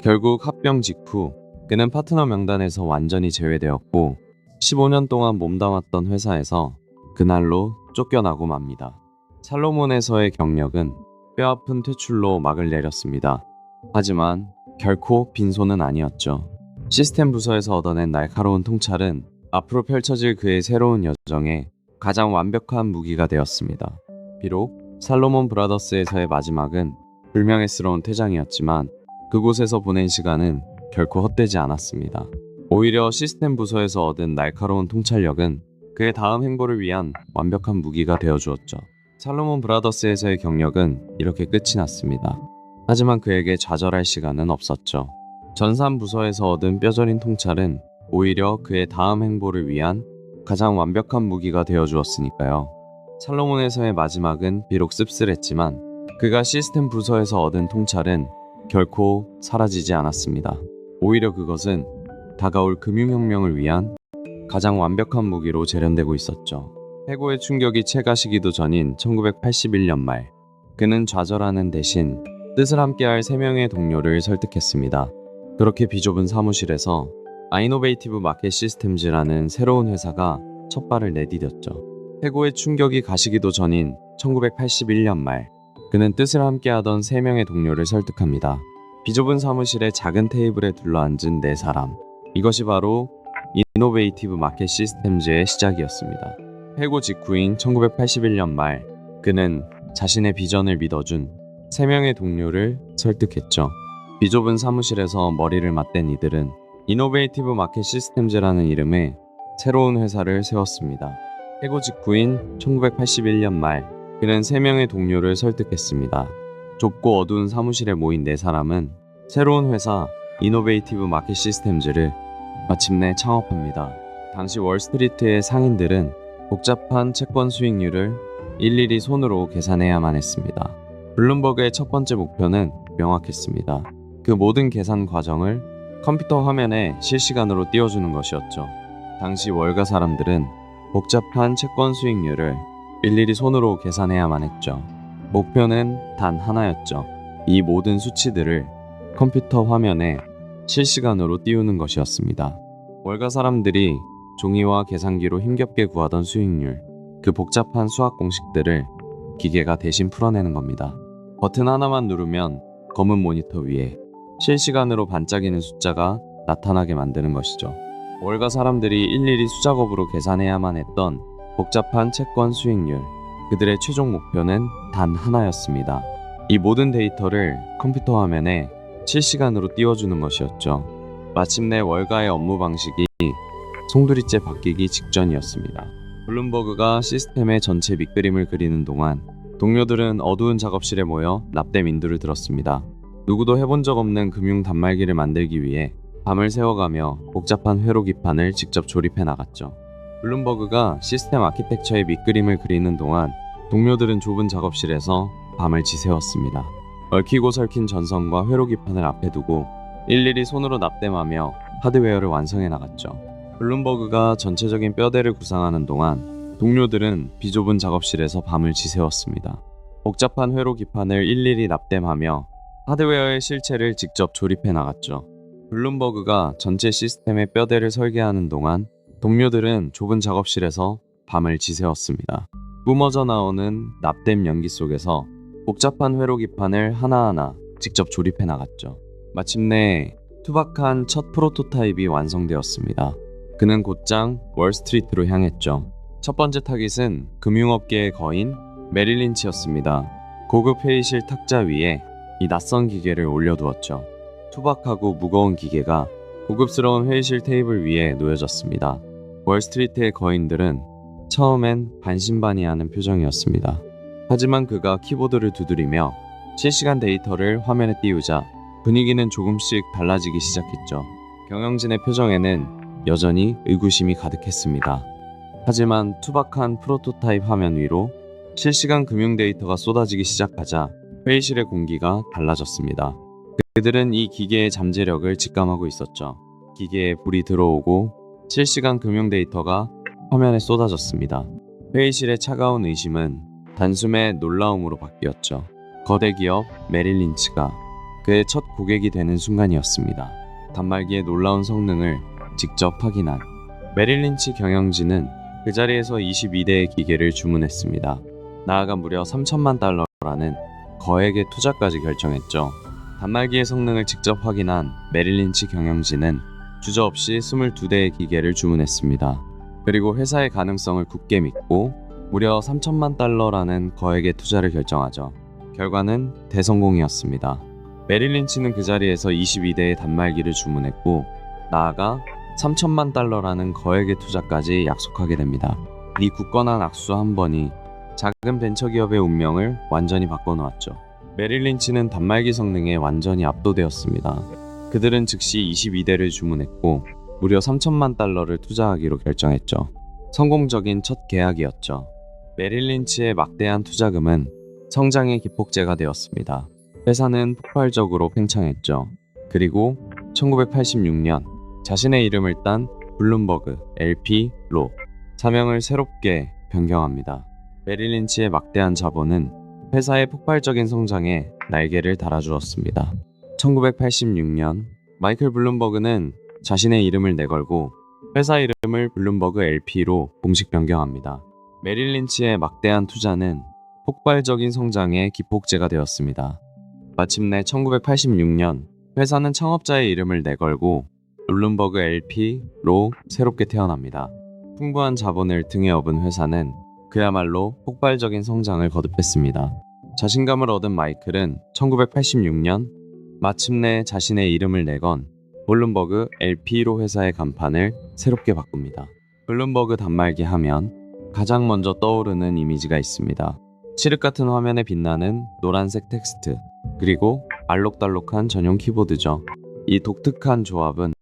결국 합병 직후 그는 파트너 명단에서 완전히 제외되었고 15년 동안 몸담았던 회사에서 그날로 쫓겨나고 맙니다. 살로몬에서의 경력은 뼈아픈 퇴출로 막을 내렸습니다. 하지만 결코 빈손은 아니었죠. 시스템 부서에서 얻어낸 날카로운 통찰은 앞으로 펼쳐질 그의 새로운 여정에 가장 완벽한 무기가 되었습니다. 비록 살로몬 브라더스에서의 마지막은 불명예스러운 퇴장이었지만 그곳에서 보낸 시간은 결코 헛되지 않았습니다. 오히려 시스템 부서에서 얻은 날카로운 통찰력은 그의 다음 행보를 위한 완벽한 무기가 되어주었죠. 살로몬 브라더스에서의 경력은 이렇게 끝이 났습니다. 하지만 그에게 좌절할 시간은 없었죠. 전산 부서에서 얻은 뼈저린 통찰은 오히려 그의 다음 행보를 위한 가장 완벽한 무기가 되어주었으니까요. 살로몬에서의 마지막은 비록 씁쓸했지만 그가 시스템 부서에서 얻은 통찰은 결코 사라지지 않았습니다. 오히려 그것은 다가올 금융혁명을 위한 가장 완벽한 무기로 재련되고 있었죠. 해고의 충격이 채가시기도 전인 1981년 말, 그는 좌절하는 대신 뜻을 함께할 3명의 동료를 설득했습니다. 그렇게 비좁은 사무실에서 아이노베이티브 마켓 시스템즈라는 새로운 회사가 첫 발을 내디뎠죠. 해고의 충격이 가시기도 전인 1981년 말, 그는 뜻을 함께하던 3명의 동료를 설득합니다. 비좁은 사무실의 작은 테이블에 둘러앉은 4사람. 이것이 바로 이노베이티브 마켓 시스템즈의 시작이었습니다. 해고 직후인 1981년 말, 그는 자신의 비전을 믿어준 3명의 동료를 설득했죠. 비좁은 사무실에서 머리를 맞댄 이들은 이노베이티브 마켓 시스템즈라는 이름의 새로운 회사를 세웠습니다. 해고 직후인 1981년 말, 그는 3명의 동료를 설득했습니다. 좁고 어두운 사무실에 모인 4사람은 새로운 회사 이노베이티브 마켓 시스템즈를 마침내 창업합니다. 당시 월스트리트의 상인들은 복잡한 채권 수익률을 일일이 손으로 계산해야만 했습니다. 블룸버그의 첫 번째 목표는 명확했습니다. 그 모든 계산 과정을 컴퓨터 화면에 실시간으로 띄워주는 것이었죠. 당시 월가 사람들은 복잡한 채권 수익률을 일일이 손으로 계산해야만 했죠. 목표는 단 하나였죠. 이 모든 수치들을 컴퓨터 화면에 실시간으로 띄우는 것이었습니다. 월가 사람들이 종이와 계산기로 힘겹게 구하던 수익률, 그 복잡한 수학 공식들을 기계가 대신 풀어내는 겁니다. 버튼 하나만 누르면 검은 모니터 위에 실시간으로 반짝이는 숫자가 나타나게 만드는 것이죠. 월가 사람들이 일일이 수작업으로 계산해야만 했던 복잡한 채권 수익률, 그들의 최종 목표는 단 하나였습니다. 이 모든 데이터를 컴퓨터 화면에 실시간으로 띄워주는 것이었죠. 마침내 월가의 업무 방식이 송두리째 바뀌기 직전이었습니다. 블룸버그가 시스템의 전체 밑그림을 그리는 동안 동료들은 어두운 작업실에 모여 납땜 인두를 들었습니다. 누구도 해본 적 없는 금융 단말기를 만들기 위해 밤을 새워가며 복잡한 회로 기판을 직접 조립해 나갔죠. 블룸버그가 시스템 아키텍처의 밑그림을 그리는 동안 동료들은 좁은 작업실에서 밤을 지새웠습니다. 얽히고 설킨 전선과 회로 기판을 앞에 두고 일일이 손으로 납땜하며 하드웨어를 완성해 나갔죠. 블룸버그가 전체적인 뼈대를 구상하는 동안 동료들은 비좁은 작업실에서 밤을 지새웠습니다. 복잡한 회로 기판을 일일이 납땜하며 하드웨어의 실체를 직접 조립해 나갔죠. 블룸버그가 전체 시스템의 뼈대를 설계하는 동안 동료들은 좁은 작업실에서 밤을 지새웠습니다. 뿜어져 나오는 납땜 연기 속에서 복잡한 회로 기판을 하나하나 직접 조립해 나갔죠. 마침내 투박한 첫 프로토타입이 완성되었습니다. 그는 곧장 월스트리트로 향했죠. 첫 번째 타깃은 금융업계의 거인 메릴 린치였습니다. 고급 회의실 탁자 위에 이 낯선 기계를 올려두었죠. 투박하고 무거운 기계가 고급스러운 회의실 테이블 위에 놓여졌습니다. 월스트리트의 거인들은 처음엔 반신반의하는 표정이었습니다. 하지만 그가 키보드를 두드리며 실시간 데이터를 화면에 띄우자 분위기는 조금씩 달라지기 시작했죠. 경영진의 표정에는 여전히 의구심이 가득했습니다. 하지만 투박한 프로토타입 화면 위로 실시간 금융 데이터가 쏟아지기 시작하자 회의실의 공기가 달라졌습니다. 그들은 이 기계의 잠재력을 직감하고 있었죠. 기계에 불이 들어오고 실시간 금융 데이터가 화면에 쏟아졌습니다. 회의실의 차가운 의심은 단숨에 놀라움으로 바뀌었죠. 거대 기업 메릴 린치가 그의 첫 고객이 되는 순간이었습니다. 단말기의 놀라운 성능을 직접 확인한 메릴 린치 경영진은 그 자리에서 22대의 기계를 주문했습니다. 나아가 무려 3천만 달러라는 거액의 투자까지 결정했죠. 단말기의 성능을 직접 확인한 메릴 린치 경영진은 주저없이 22대의 기계를 주문했습니다. 그리고 회사의 가능성을 굳게 믿고 무려 3천만 달러라는 거액의 투자를 결정하죠. 결과는 대성공이었습니다. 메릴 린치는 그 자리에서 22대의 단말기를 주문했고 나아가 3천만 달러라는 거액의 투자까지 약속하게 됩니다. 이 굳건한 악수 한 번이 작은 벤처기업의 운명을 완전히 바꿔놓았죠. 메릴 린치는 단말기 성능에 완전히 압도되었습니다. 그들은 즉시 22대를 주문했고 무려 3천만 달러를 투자하기로 결정했죠. 성공적인 첫 계약이었죠. 메릴 린치의 막대한 투자금은 성장의 기폭제가 되었습니다. 회사는 폭발적으로 팽창했죠. 그리고 1986년 자신의 이름을 딴 블룸버그 LP로 사명을 새롭게 변경합니다. 메릴 린치의 막대한 자본은 회사의 폭발적인 성장에 날개를 달아주었습니다. 1986년 마이클 블룸버그는 자신의 이름을 내걸고 회사 이름을 블룸버그 LP로 공식 변경합니다. 메릴 린치의 막대한 투자는 폭발적인 성장의 기폭제가 되었습니다. 마침내 1986년 회사는 창업자의 이름을 내걸고 블룸버그 LP로 새롭게 태어납니다. 풍부한 자본을 등에 업은 회사는 그야말로 폭발적인 성장을 거듭했습니다. 자신감을 얻은 마이클은 1986년 마침내 자신의 이름을 내건 블룸버그 LP로 회사의 간판을 새롭게 바꿉니다. 블룸버그 단말기 하면 가장 먼저 떠오르는 이미지가 있습니다. 칠흑 같은 화면에 빛나는 노란색 텍스트, 그리고 알록달록한 전용 키보드죠. 이 독특한 조합은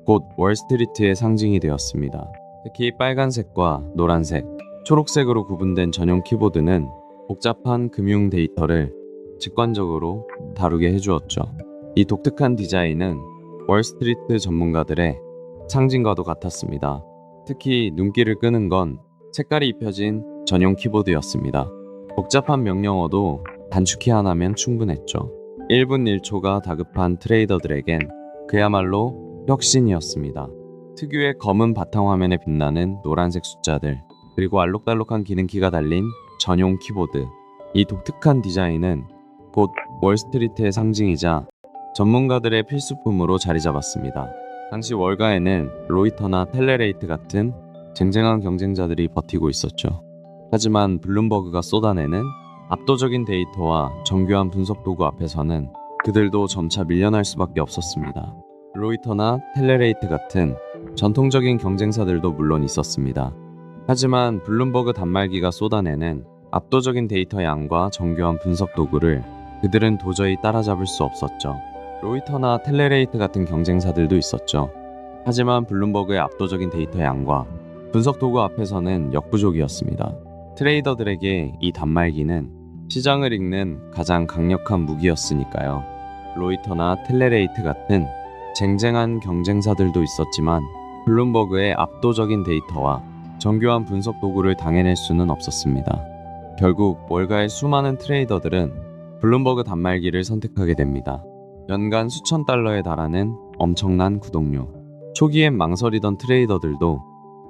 곧 월스트리트의 상징이 되었습니다. 특히 빨간색과 노란색, 초록색으로 구분된 전용 키보드는 복잡한 금융 데이터를 직관적으로 다루게 해주었죠. 이 독특한 디자인은 월스트리트 전문가들의 상징과도 같았습니다. 특히 눈길을 끄는 건 색깔이 입혀진 전용 키보드였습니다. 복잡한 명령어도 단축키 하나면 충분했죠. 1분 1초가 다급한 트레이더들에겐 그야말로 혁신이었습니다. 특유의 검은 바탕화면에 빛나는 노란색 숫자들, 그리고 알록달록한 기능키가 달린 전용 키보드. 이 독특한 디자인은 곧 월스트리트의 상징이자 전문가들의 필수품으로 자리 잡았습니다. 당시 월가에는 로이터나 텔레레이트 같은 쟁쟁한 경쟁자들이 버티고 있었죠. 하지만 블룸버그가 쏟아내는 압도적인 데이터와 정교한 분석 도구 앞에서는 그들도 점차 밀려날 수밖에 없었습니다. 로이터나 텔레레이트 같은 전통적인 경쟁사들도 물론 있었습니다. 하지만 블룸버그 단말기가 쏟아내는 압도적인 데이터 양과 정교한 분석 도구를 그들은 도저히 따라잡을 수 없었죠. 로이터나 텔레레이트 같은 경쟁사들도 있었죠. 하지만 블룸버그의 압도적인 데이터 양과 분석 도구 앞에서는 역부족이었습니다. 트레이더들에게 이 단말기는 시장을 읽는 가장 강력한 무기였으니까요. 로이터나 텔레레이트 같은 쟁쟁한 경쟁사들도 있었지만 블룸버그의 압도적인 데이터와 정교한 분석 도구를 당해낼 수는 없었습니다. 결국 월가의 수많은 트레이더들은 블룸버그 단말기를 선택하게 됩니다. 연간 수천 달러에 달하는 엄청난 구독료. 초기엔 망설이던 트레이더들도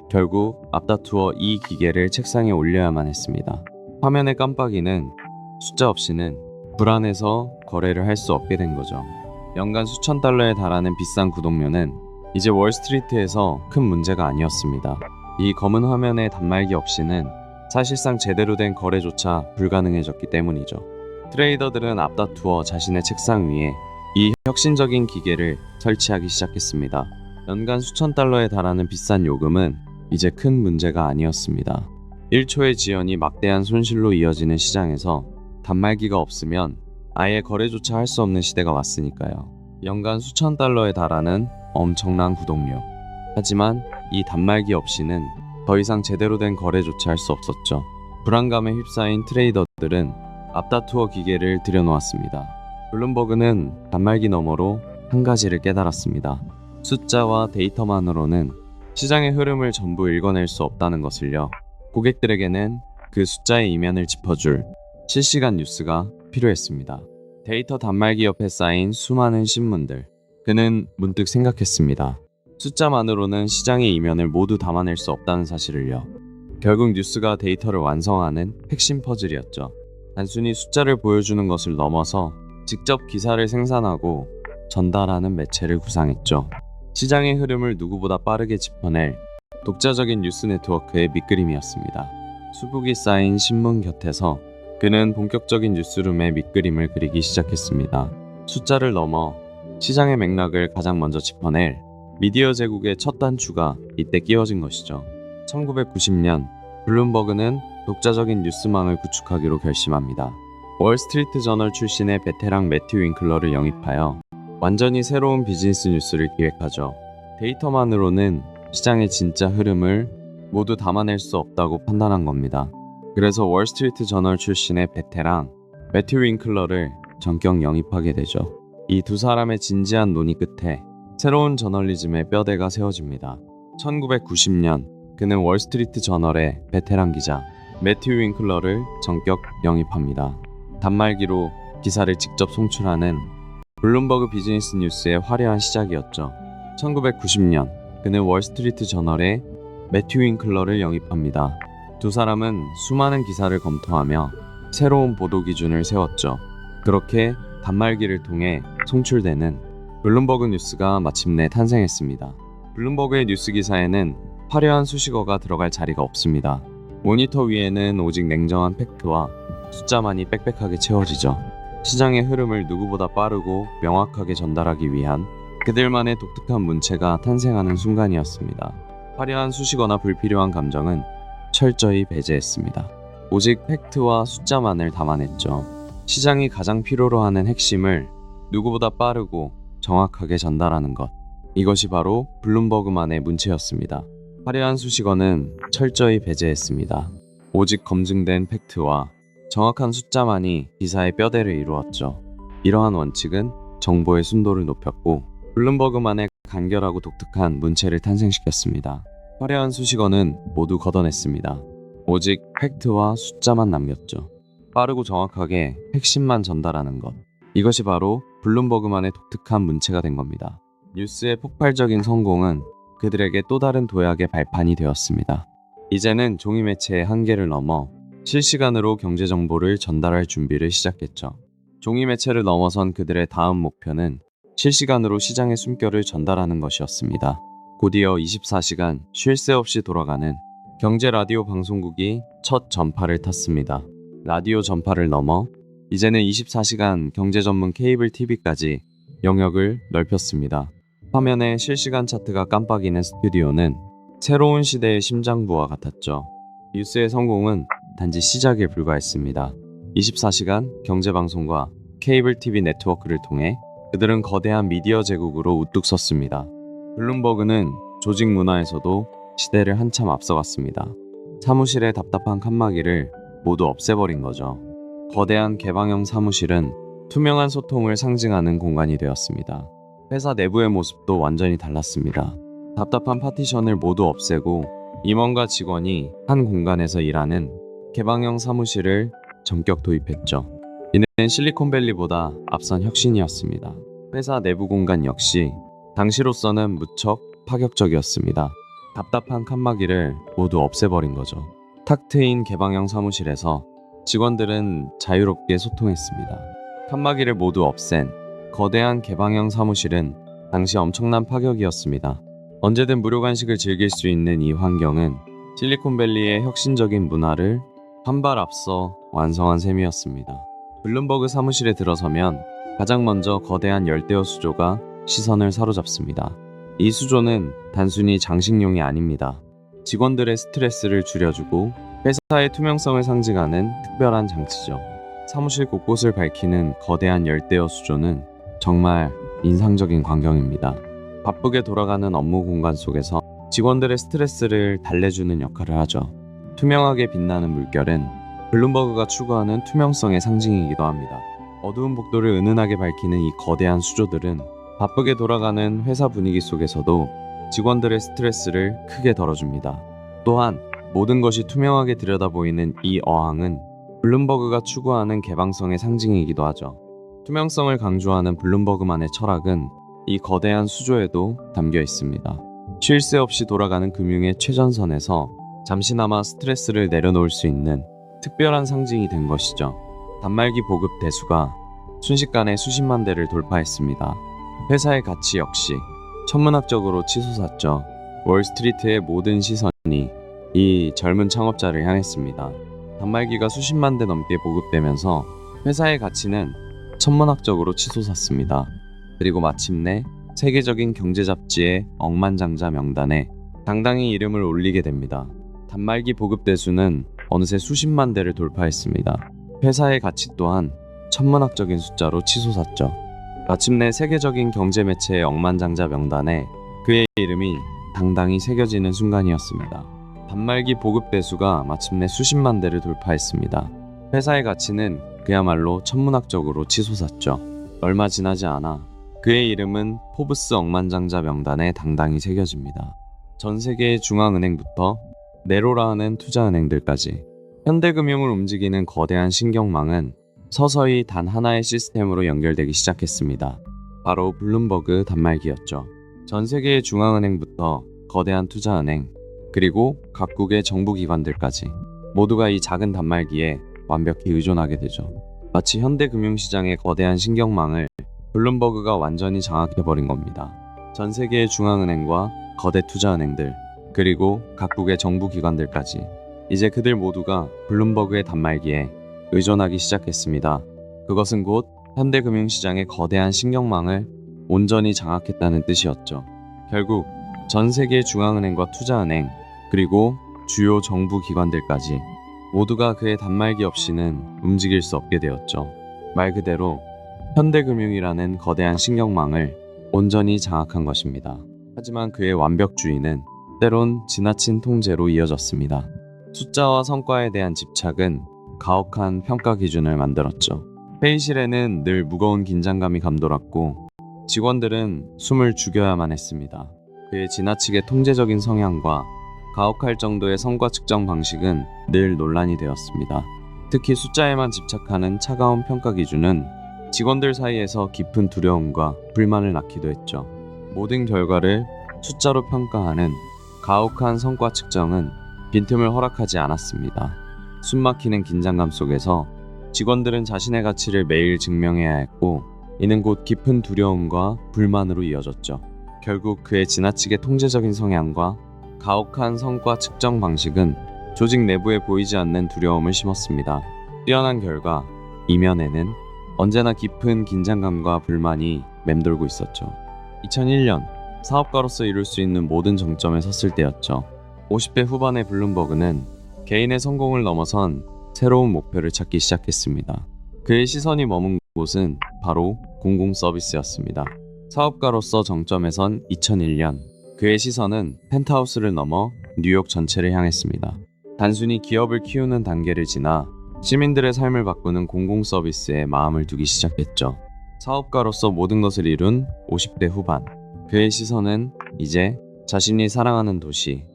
결국 앞다투어 이 기계를 책상에 올려야만 했습니다. 화면의 깜빡이는 숫자 없이는 불안해서 거래를 할 수 없게 된 거죠. 연간 수천 달러에 달하는 비싼 구독료는 이제 월스트리트에서 큰 문제가 아니었습니다. 이 검은 화면의 단말기 없이는 사실상 제대로 된 거래조차 불가능해졌기 때문이죠. 트레이더들은 앞다투어 자신의 책상 위에 이 혁신적인 기계를 설치하기 시작했습니다. 연간 수천 달러에 달하는 비싼 요금은 이제 큰 문제가 아니었습니다. 1초의 지연이 막대한 손실로 이어지는 시장에서 단말기가 없으면 아예 거래조차 할 수 없는 시대가 왔으니까요. 연간 수천 달러에 달하는 엄청난 구독료. 하지만 이 단말기 없이는 더 이상 제대로 된 거래조차 할 수 없었죠. 불안감에 휩싸인 트레이더들은 앞다투어 기계를 들여놓았습니다. 블룸버그는 단말기 너머로 한 가지를 깨달았습니다. 숫자와 데이터만으로는 시장의 흐름을 전부 읽어낼 수 없다는 것을요. 고객들에게는 그 숫자의 이면을 짚어줄 실시간 뉴스가 필요했습니다. 데이터 단말기 옆에 쌓인 수많은 신문들. 그는 문득 생각했습니다. 숫자만으로는 시장의 이면을 모두 담아낼 수 없다는 사실을요. 결국 뉴스가 데이터를 완성하는 핵심 퍼즐이었죠. 단순히 숫자를 보여주는 것을 넘어서 직접 기사를 생산하고 전달하는 매체를 구상했죠. 시장의 흐름을 누구보다 빠르게 짚어낼 독자적인 뉴스 네트워크의 밑그림이었습니다. 수북이 쌓인 신문 곁에서 그는 본격적인 뉴스룸의 밑그림을 그리기 시작했습니다. 숫자를 넘어 시장의 맥락을 가장 먼저 짚어낼 미디어 제국의 첫 단추가 이때 끼워진 것이죠. 1990년 블룸버그는 독자적인 뉴스망을 구축하기로 결심합니다. 월스트리트 저널 출신의 베테랑 매튜 윙클러를 영입하여 완전히 새로운 비즈니스 뉴스를 기획하죠. 데이터만으로는 시장의 진짜 흐름을 모두 담아낼 수 없다고 판단한 겁니다. 그래서 월스트리트 저널 출신의 베테랑 매튜 윙클러를 전격 영입하게 되죠. 이 두 사람의 진지한 논의 끝에 새로운 저널리즘의 뼈대가 세워집니다. 1990년 그는 월스트리트 저널의 베테랑 기자 매튜 윙클러를 전격 영입합니다. 단말기로 기사를 직접 송출하는 블룸버그 비즈니스 뉴스의 화려한 시작이었죠. 1990년 그는 월스트리트 저널의 매튜 윙클러를 영입합니다. 두 사람은 수많은 기사를 검토하며 새로운 보도 기준을 세웠죠. 그렇게 단말기를 통해 송출되는 블룸버그 뉴스가 마침내 탄생했습니다. 블룸버그의 뉴스 기사에는 화려한 수식어가 들어갈 자리가 없습니다. 모니터 위에는 오직 냉정한 팩트와 숫자만이 빽빽하게 채워지죠. 시장의 흐름을 누구보다 빠르고 명확하게 전달하기 위한 그들만의 독특한 문체가 탄생하는 순간이었습니다. 화려한 수식어나 불필요한 감정은 철저히 배제했습니다. 오직 팩트와 숫자만을 담아냈죠. 시장이 가장 필요로 하는 핵심을 누구보다 빠르고 정확하게 전달하는 것. 이것이 바로 블룸버그만의 문체였습니다. 화려한 수식어는 철저히 배제했습니다. 오직 검증된 팩트와 정확한 숫자만이 기사의 뼈대를 이루었죠. 이러한 원칙은 정보의 순도를 높였고 블룸버그만의 간결하고 독특한 문체를 탄생시켰습니다. 화려한 수식어는 모두 걷어냈습니다. 오직 팩트와 숫자만 남겼죠. 빠르고 정확하게 핵심만 전달하는 것. 이것이 바로 블룸버그만의 독특한 문체가 된 겁니다. 뉴스의 폭발적인 성공은 그들에게 또 다른 도약의 발판이 되었습니다. 이제는 종이 매체의 한계를 넘어 실시간으로 경제 정보를 전달할 준비를 시작했죠. 종이 매체를 넘어선 그들의 다음 목표는 실시간으로 시장의 숨결을 전달하는 것이었습니다. 곧이어 24시간 쉴 새 없이 돌아가는 경제 라디오 방송국이 첫 전파를 탔습니다. 라디오 전파를 넘어 이제는 24시간 경제 전문 케이블 TV까지 영역을 넓혔습니다. 화면에 실시간 차트가 깜빡이는 스튜디오는 새로운 시대의 심장부와 같았죠. 뉴스의 성공은 단지 시작에 불과했습니다. 24시간 경제방송과 케이블 TV 네트워크를 통해 그들은 거대한 미디어 제국으로 우뚝 섰습니다. 블룸버그는 조직 문화에서도 시대를 한참 앞서갔습니다. 사무실의 답답한 칸막이를 모두 없애버린 거죠. 거대한 개방형 사무실은 투명한 소통을 상징하는 공간이 되었습니다. 회사 내부의 모습도 완전히 달랐습니다. 답답한 파티션을 모두 없애고 임원과 직원이 한 공간에서 일하는 개방형 사무실을 전격 도입했죠. 이는 실리콘밸리보다 앞선 혁신이었습니다. 회사 내부 공간 역시 당시로서는 무척 파격적이었습니다. 답답한 칸막이를 모두 없애버린 거죠. 탁 트인 개방형 사무실에서 직원들은 자유롭게 소통했습니다. 칸막이를 모두 없앤 거대한 개방형 사무실은 당시 엄청난 파격이었습니다. 언제든 무료 간식을 즐길 수 있는 이 환경은 실리콘밸리의 혁신적인 문화를 한 발 앞서 완성한 셈이었습니다. 블룸버그 사무실에 들어서면 가장 먼저 거대한 열대어 수조가 시선을 사로잡습니다. 이 수조는 단순히 장식용이 아닙니다. 직원들의 스트레스를 줄여주고 회사의 투명성을 상징하는 특별한 장치죠. 사무실 곳곳을 밝히는 거대한 열대어 수조는 정말 인상적인 광경입니다. 바쁘게 돌아가는 업무 공간 속에서 직원들의 스트레스를 달래주는 역할을 하죠. 투명하게 빛나는 물결은 블룸버그가 추구하는 투명성의 상징이기도 합니다. 어두운 복도를 은은하게 밝히는 이 거대한 수조들은 바쁘게 돌아가는 회사 분위기 속에서도 직원들의 스트레스를 크게 덜어줍니다. 또한 모든 것이 투명하게 들여다보이는 이 어항은 블룸버그가 추구하는 개방성의 상징이기도 하죠. 투명성을 강조하는 블룸버그만의 철학은 이 거대한 수조에도 담겨 있습니다. 쉴 새 없이 돌아가는 금융의 최전선에서 잠시나마 스트레스를 내려놓을 수 있는 특별한 상징이 된 것이죠. 단말기 보급 대수가 순식간에 수십만 대를 돌파했습니다. 회사의 가치 역시 천문학적으로 치솟았죠. 월스트리트의 모든 시선이 이 젊은 창업자를 향했습니다. 단말기가 수십만 대 넘게 보급되면서 회사의 가치는 천문학적으로 치솟았습니다. 그리고 마침내 세계적인 경제 잡지의 억만장자 명단에 당당히 이름을 올리게 됩니다. 단말기 보급 대수는 어느새 수십만 대를 돌파했습니다. 회사의 가치 또한 천문학적인 숫자로 치솟았죠. 마침내 세계적인 경제 매체의 억만장자 명단에 그의 이름이 당당히 새겨지는 순간이었습니다. 단말기 보급 대수가 마침내 수십만 대를 돌파했습니다. 회사의 가치는 그야말로 천문학적으로 치솟았죠. 얼마 지나지 않아 그의 이름은 포브스 억만장자 명단에 당당히 새겨집니다. 전 세계의 중앙은행부터 네로라 하는 투자은행들까지 현대금융을 움직이는 거대한 신경망은 서서히 단 하나의 시스템으로 연결되기 시작했습니다. 바로 블룸버그 단말기였죠. 전 세계의 중앙은행부터 거대한 투자은행, 그리고 각국의 정부기관들까지 모두가 이 작은 단말기에 완벽히 의존하게 되죠. 마치 현대금융시장의 거대한 신경망을 블룸버그가 완전히 장악해버린 겁니다. 전 세계의 중앙은행과 거대 투자은행들, 그리고 각국의 정부기관들까지 이제 그들 모두가 블룸버그의 단말기에 의존하기 시작했습니다. 그것은 곧 현대금융시장의 거대한 신경망을 온전히 장악했다는 뜻이었죠. 결국 전 세계 중앙은행과 투자은행, 그리고 주요 정부기관들까지 모두가 그의 단말기 없이는 움직일 수 없게 되었죠. 말 그대로 현대금융이라는 거대한 신경망을 온전히 장악한 것입니다. 하지만 그의 완벽주의는 때론 지나친 통제로 이어졌습니다. 숫자와 성과에 대한 집착은 가혹한 평가 기준을 만들었죠. 회의실에는 늘 무거운 긴장감이 감돌았고 직원들은 숨을 죽여야만 했습니다. 그의 지나치게 통제적인 성향과 가혹할 정도의 성과 측정 방식은 늘 논란이 되었습니다. 특히 숫자에만 집착하는 차가운 평가 기준은 직원들 사이에서 깊은 두려움과 불만을 낳기도 했죠. 모든 결과를 숫자로 평가하는 가혹한 성과 측정은 빈틈을 허락하지 않았습니다. 숨막히는 긴장감 속에서 직원들은 자신의 가치를 매일 증명해야 했고 이는 곧 깊은 두려움과 불만으로 이어졌죠. 결국 그의 지나치게 통제적인 성향과 가혹한 성과 측정 방식은 조직 내부에 보이지 않는 두려움을 심었습니다. 뛰어난 결과 이면에는 언제나 깊은 긴장감과 불만이 맴돌고 있었죠. 2001년 사업가로서 이룰 수 있는 모든 정점에 섰을 때였죠. 50대 후반의 블룸버그는 개인의 성공을 넘어선 새로운 목표를 찾기 시작했습니다. 그의 시선이 머문 곳은 바로 공공 서비스였습니다. 사업가로서 정점에 선 2001년 그의 시선은 펜트하우스를 넘어 뉴욕 전체를 향했습니다. 단순히 기업을 키우는 단계를 지나 시민들의 삶을 바꾸는 공공 서비스에 마음을 두기 시작했죠. 사업가로서 모든 것을 이룬 50대 후반 그의 시선은 이제 자신이 사랑하는 도시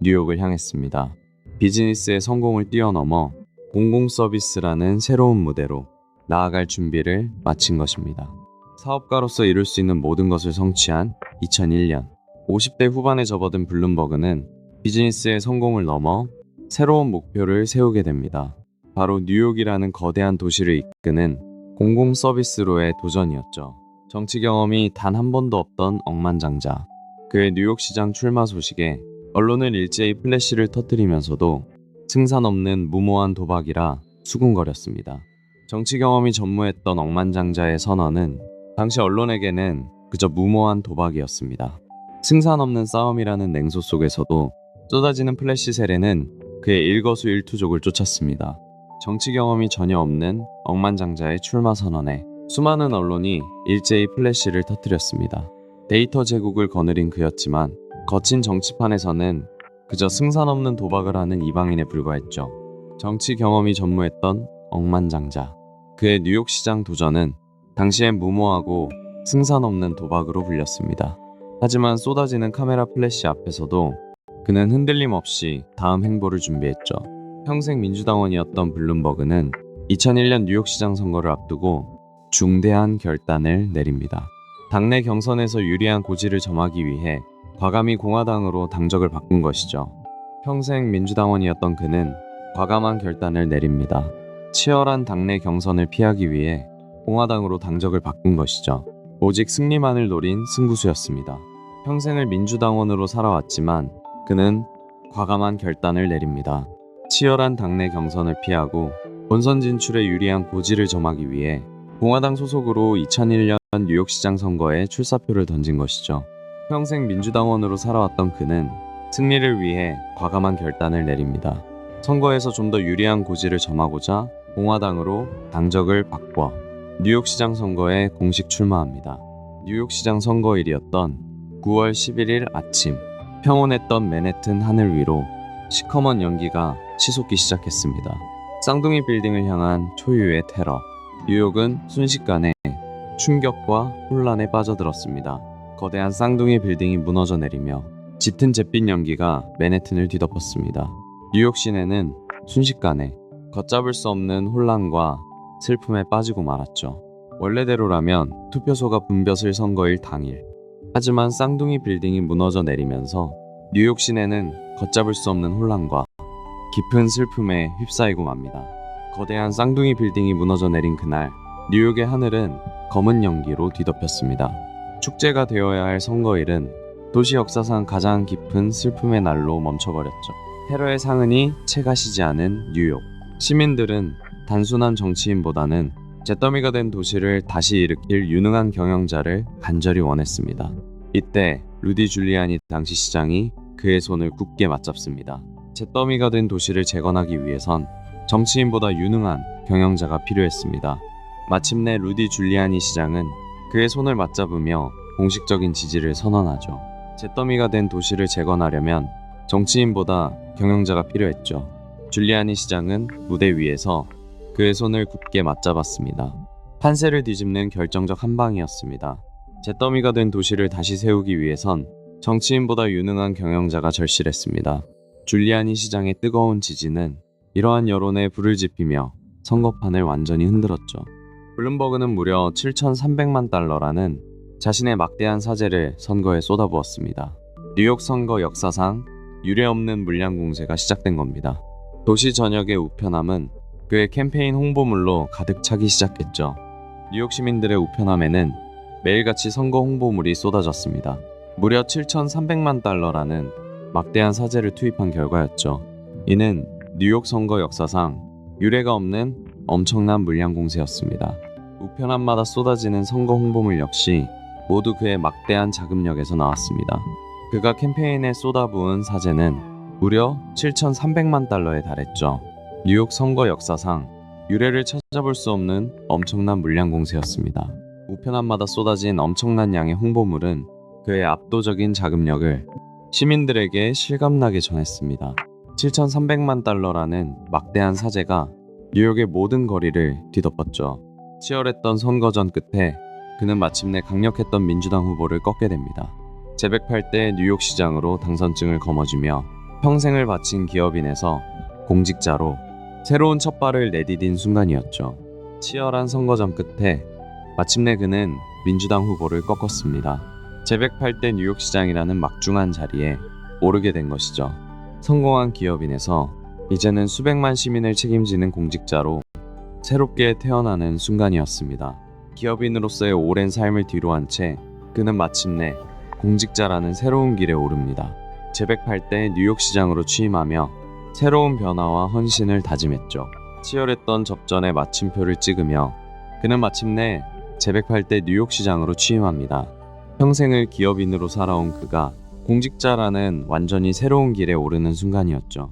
뉴욕을 향했습니다. 비즈니스의 성공을 뛰어넘어 공공 서비스라는 새로운 무대로 나아갈 준비를 마친 것입니다. 사업가로서 이룰 수 있는 모든 것을 성취한 2001년 50대 후반에 접어든 블룸버그는 비즈니스의 성공을 넘어 새로운 목표를 세우게 됩니다. 바로 뉴욕이라는 거대한 도시를 이끄는 공공 서비스로의 도전이었죠. 정치 경험이 단 한 번도 없던 억만장자. 그의 뉴욕 시장 출마 소식에 언론은 일제히 플래시를 터뜨리면서도 승산 없는 무모한 도박이라 수군거렸습니다. 정치 경험이 전무했던 억만장자의 선언은 당시 언론에게는 그저 무모한 도박이었습니다. 승산 없는 싸움이라는 냉소 속에서도 쏟아지는 플래시 세례는 그의 일거수일투족을 쫓았습니다. 정치 경험이 전혀 없는 억만장자의 출마 선언에 수많은 언론이 일제히 플래시를 터뜨렸습니다. 데이터 제국을 거느린 그였지만 거친 정치판에서는 그저 승산 없는 도박을 하는 이방인에 불과했죠. 정치 경험이 전무했던 억만장자. 그의 뉴욕시장 도전은 당시엔 무모하고 승산 없는 도박으로 불렸습니다. 하지만 쏟아지는 카메라 플래시 앞에서도 그는 흔들림 없이 다음 행보를 준비했죠. 평생 민주당원이었던 블룸버그는 2001년 뉴욕시장 선거를 앞두고 중대한 결단을 내립니다. 당내 경선에서 유리한 고지를 점하기 위해 과감히 공화당으로 당적을 바꾼 것이죠. 평생 민주당원이었던 그는 과감한 결단을 내립니다. 치열한 당내 경선을 피하기 위해 공화당으로 당적을 바꾼 것이죠. 오직 승리만을 노린 승부수였습니다. 평생을 민주당원으로 살아왔지만 그는 과감한 결단을 내립니다. 치열한 당내 경선을 피하고 본선 진출에 유리한 고지를 점하기 위해 공화당 소속으로 2001년 뉴욕시장 선거에 출사표를 던진 것이죠. 평생 민주당원으로 살아왔던 그는 승리를 위해 과감한 결단을 내립니다. 선거에서 좀 더 유리한 고지를 점하고자 공화당으로 당적을 바꿔 뉴욕시장 선거에 공식 출마합니다. 뉴욕시장 선거일이었던 9월 11일 아침, 평온했던 맨해튼 하늘 위로 시커먼 연기가 치솟기 시작했습니다. 쌍둥이 빌딩을 향한 초유의 테러. 뉴욕은 순식간에 충격과 혼란에 빠져들었습니다. 거대한 쌍둥이 빌딩이 무너져 내리며 짙은 잿빛 연기가 맨해튼을 뒤덮었습니다. 뉴욕 시내는 순식간에 걷잡을 수 없는 혼란과 슬픔에 빠지고 말았죠. 원래대로라면 투표소가 붐볐을 선거일 당일. 하지만 쌍둥이 빌딩이 무너져 내리면서 뉴욕 시내는 걷잡을 수 없는 혼란과 깊은 슬픔에 휩싸이고 맙니다. 거대한 쌍둥이 빌딩이 무너져 내린 그날, 뉴욕의 하늘은 검은 연기로 뒤덮였습니다. 축제가 되어야 할 선거일은 도시 역사상 가장 깊은 슬픔의 날로 멈춰버렸죠. 테러의 상흔이 채 가시지 않은 뉴욕. 시민들은 단순한 정치인보다는 잿더미가 된 도시를 다시 일으킬 유능한 경영자를 간절히 원했습니다. 이때 루디 줄리아니 당시 시장이 그의 손을 굳게 맞잡습니다. 잿더미가 된 도시를 재건하기 위해선 정치인보다 유능한 경영자가 필요했습니다. 마침내 루디 줄리아니 시장은 그의 손을 맞잡으며 공식적인 지지를 선언하죠. 잿더미가 된 도시를 재건하려면 정치인보다 경영자가 필요했죠. 줄리아니 시장은 무대 위에서 그의 손을 굳게 맞잡았습니다. 판세를 뒤집는 결정적 한방이었습니다. 잿더미가 된 도시를 다시 세우기 위해선 정치인보다 유능한 경영자가 절실했습니다. 줄리아니 시장의 뜨거운 지지는 이러한 여론에 불을 지피며 선거판을 완전히 흔들었죠. 블룸버그는 무려 7,300만 달러라는 자신의 막대한 사재를 선거에 쏟아부었습니다. 뉴욕 선거 역사상 유례없는 물량 공세가 시작된 겁니다. 도시 전역의 우편함은 그의 캠페인 홍보물로 가득 차기 시작했죠. 뉴욕 시민들의 우편함에는 매일같이 선거 홍보물이 쏟아졌습니다. 무려 7,300만 달러라는 막대한 사재를 투입한 결과였죠. 이는 뉴욕 선거 역사상 유례가 없는 엄청난 물량 공세였습니다. 우편함마다 쏟아지는 선거 홍보물 역시 모두 그의 막대한 자금력에서 나왔습니다. 그가 캠페인에 쏟아부은 사재는 무려 7,300만 달러에 달했죠. 뉴욕 선거 역사상 유례를 찾아볼 수 없는 엄청난 물량 공세였습니다. 우편함마다 쏟아진 엄청난 양의 홍보물은 그의 압도적인 자금력을 시민들에게 실감나게 전했습니다. 7,300만 달러라는 막대한 사재가 뉴욕의 모든 거리를 뒤덮었죠. 치열했던 선거전 끝에 그는 마침내 강력했던 민주당 후보를 꺾게 됩니다. 제108대 뉴욕시장으로 당선증을 거머쥐며 평생을 바친 기업인에서 공직자로 새로운 첫 발을 내디딘 순간이었죠. 치열한 선거전 끝에 마침내 그는 민주당 후보를 꺾었습니다. 제108대 뉴욕시장이라는 막중한 자리에 오르게 된 것이죠. 성공한 기업인에서 이제는 수백만 시민을 책임지는 공직자로 새롭게 태어나는 순간이었습니다. 기업인으로서의 오랜 삶을 뒤로한 채 그는 마침내 공직자라는 새로운 길에 오릅니다. 제108대 뉴욕시장으로 취임하며 새로운 변화와 헌신을 다짐했죠. 치열했던 접전에 마침표를 찍으며 그는 마침내 제108대 뉴욕시장으로 취임합니다. 평생을 기업인으로 살아온 그가 공직자라는 완전히 새로운 길에 오르는 순간이었죠.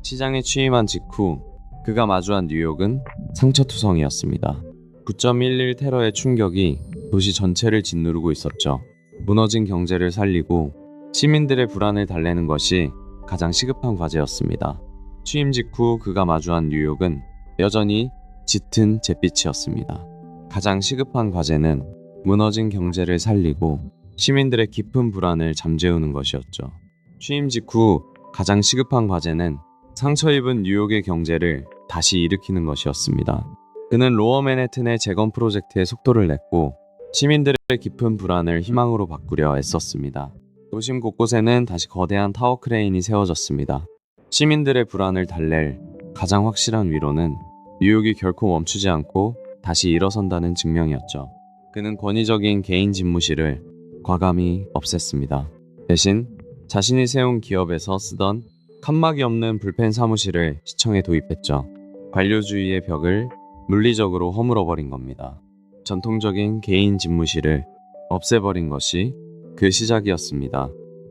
시장에 취임한 직후 그가 마주한 뉴욕은 상처투성이었습니다. 9.11 테러의 충격이 도시 전체를 짓누르고 있었죠. 무너진 경제를 살리고 시민들의 불안을 달래는 것이 가장 시급한 과제였습니다. 취임 직후 그가 마주한 뉴욕은 여전히 짙은 잿빛이었습니다. 가장 시급한 과제는 무너진 경제를 살리고 시민들의 깊은 불안을 잠재우는 것이었죠. 취임 직후 가장 시급한 과제는 상처 입은 뉴욕의 경제를 다시 일으키는 것이었습니다. 그는 로어 맨해튼의 재건 프로젝트에 속도를 냈고 시민들의 깊은 불안을 희망으로 바꾸려 애썼습니다. 도심 곳곳에는 다시 거대한 타워 크레인이 세워졌습니다. 시민들의 불안을 달랠 가장 확실한 위로는 뉴욕이 결코 멈추지 않고 다시 일어선다는 증명이었죠. 그는 권위적인 개인 집무실을 과감히 없앴습니다. 대신 자신이 세운 기업에서 쓰던 칸막이 없는 불펜 사무실을 시청에 도입했죠. 관료주의의 벽을 물리적으로 허물어버린 겁니다. 전통적인 개인 집무실을 없애버린 것이 그 시작이었습니다.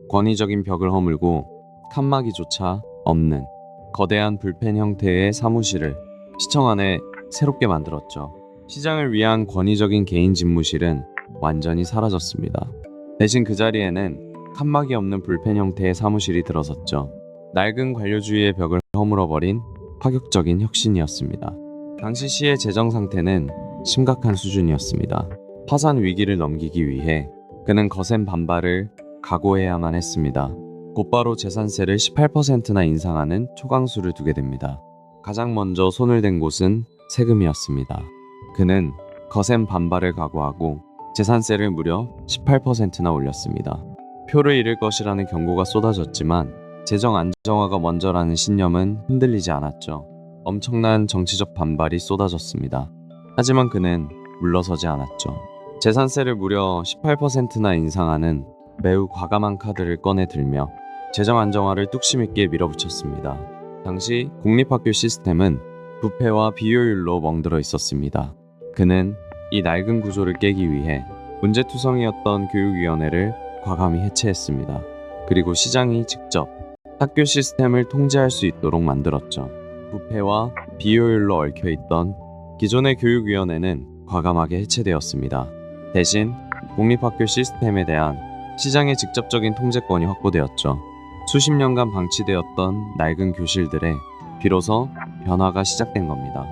권위적인 벽을 허물고 칸막이조차 없는 거대한 불펜 형태의 사무실을 시청 안에 새롭게 만들었죠. 시장을 위한 권위적인 개인 집무실은 완전히 사라졌습니다. 대신 그 자리에는 칸막이 없는 불펜 형태의 사무실이 들어섰죠. 낡은 관료주의의 벽을 허물어버린 파격적인 혁신이었습니다. 당시 시의 재정 상태는 심각한 수준이었습니다. 파산 위기를 넘기기 위해 그는 거센 반발을 각오해야만 했습니다. 곧바로 재산세를 18%나 인상하는 초강수를 두게 됩니다. 가장 먼저 손을 댄 곳은 세금이었습니다. 그는 거센 반발을 각오하고 재산세를 무려 18%나 올렸습니다. 표를 잃을 것이라는 경고가 쏟아졌지만 재정 안정화가 먼저라는 신념은 흔들리지 않았죠. 엄청난 정치적 반발이 쏟아졌습니다. 하지만 그는 물러서지 않았죠. 재산세를 무려 18%나 인상하는 매우 과감한 카드를 꺼내 들며 재정 안정화를 뚝심 있게 밀어붙였습니다. 당시 공립학교 시스템은 부패와 비효율로 멍들어 있었습니다. 그는 이 낡은 구조를 깨기 위해 문제투성이었던 교육위원회를 과감히 해체했습니다. 그리고 시장이 직접 학교 시스템을 통제할 수 있도록 만들었죠. 부패와 비효율로 얽혀있던 기존의 교육위원회는 과감하게 해체되었습니다. 대신 공립학교 시스템에 대한 시장의 직접적인 통제권이 확보되었죠. 수십 년간 방치되었던 낡은 교실들에 비로소 변화가 시작된 겁니다.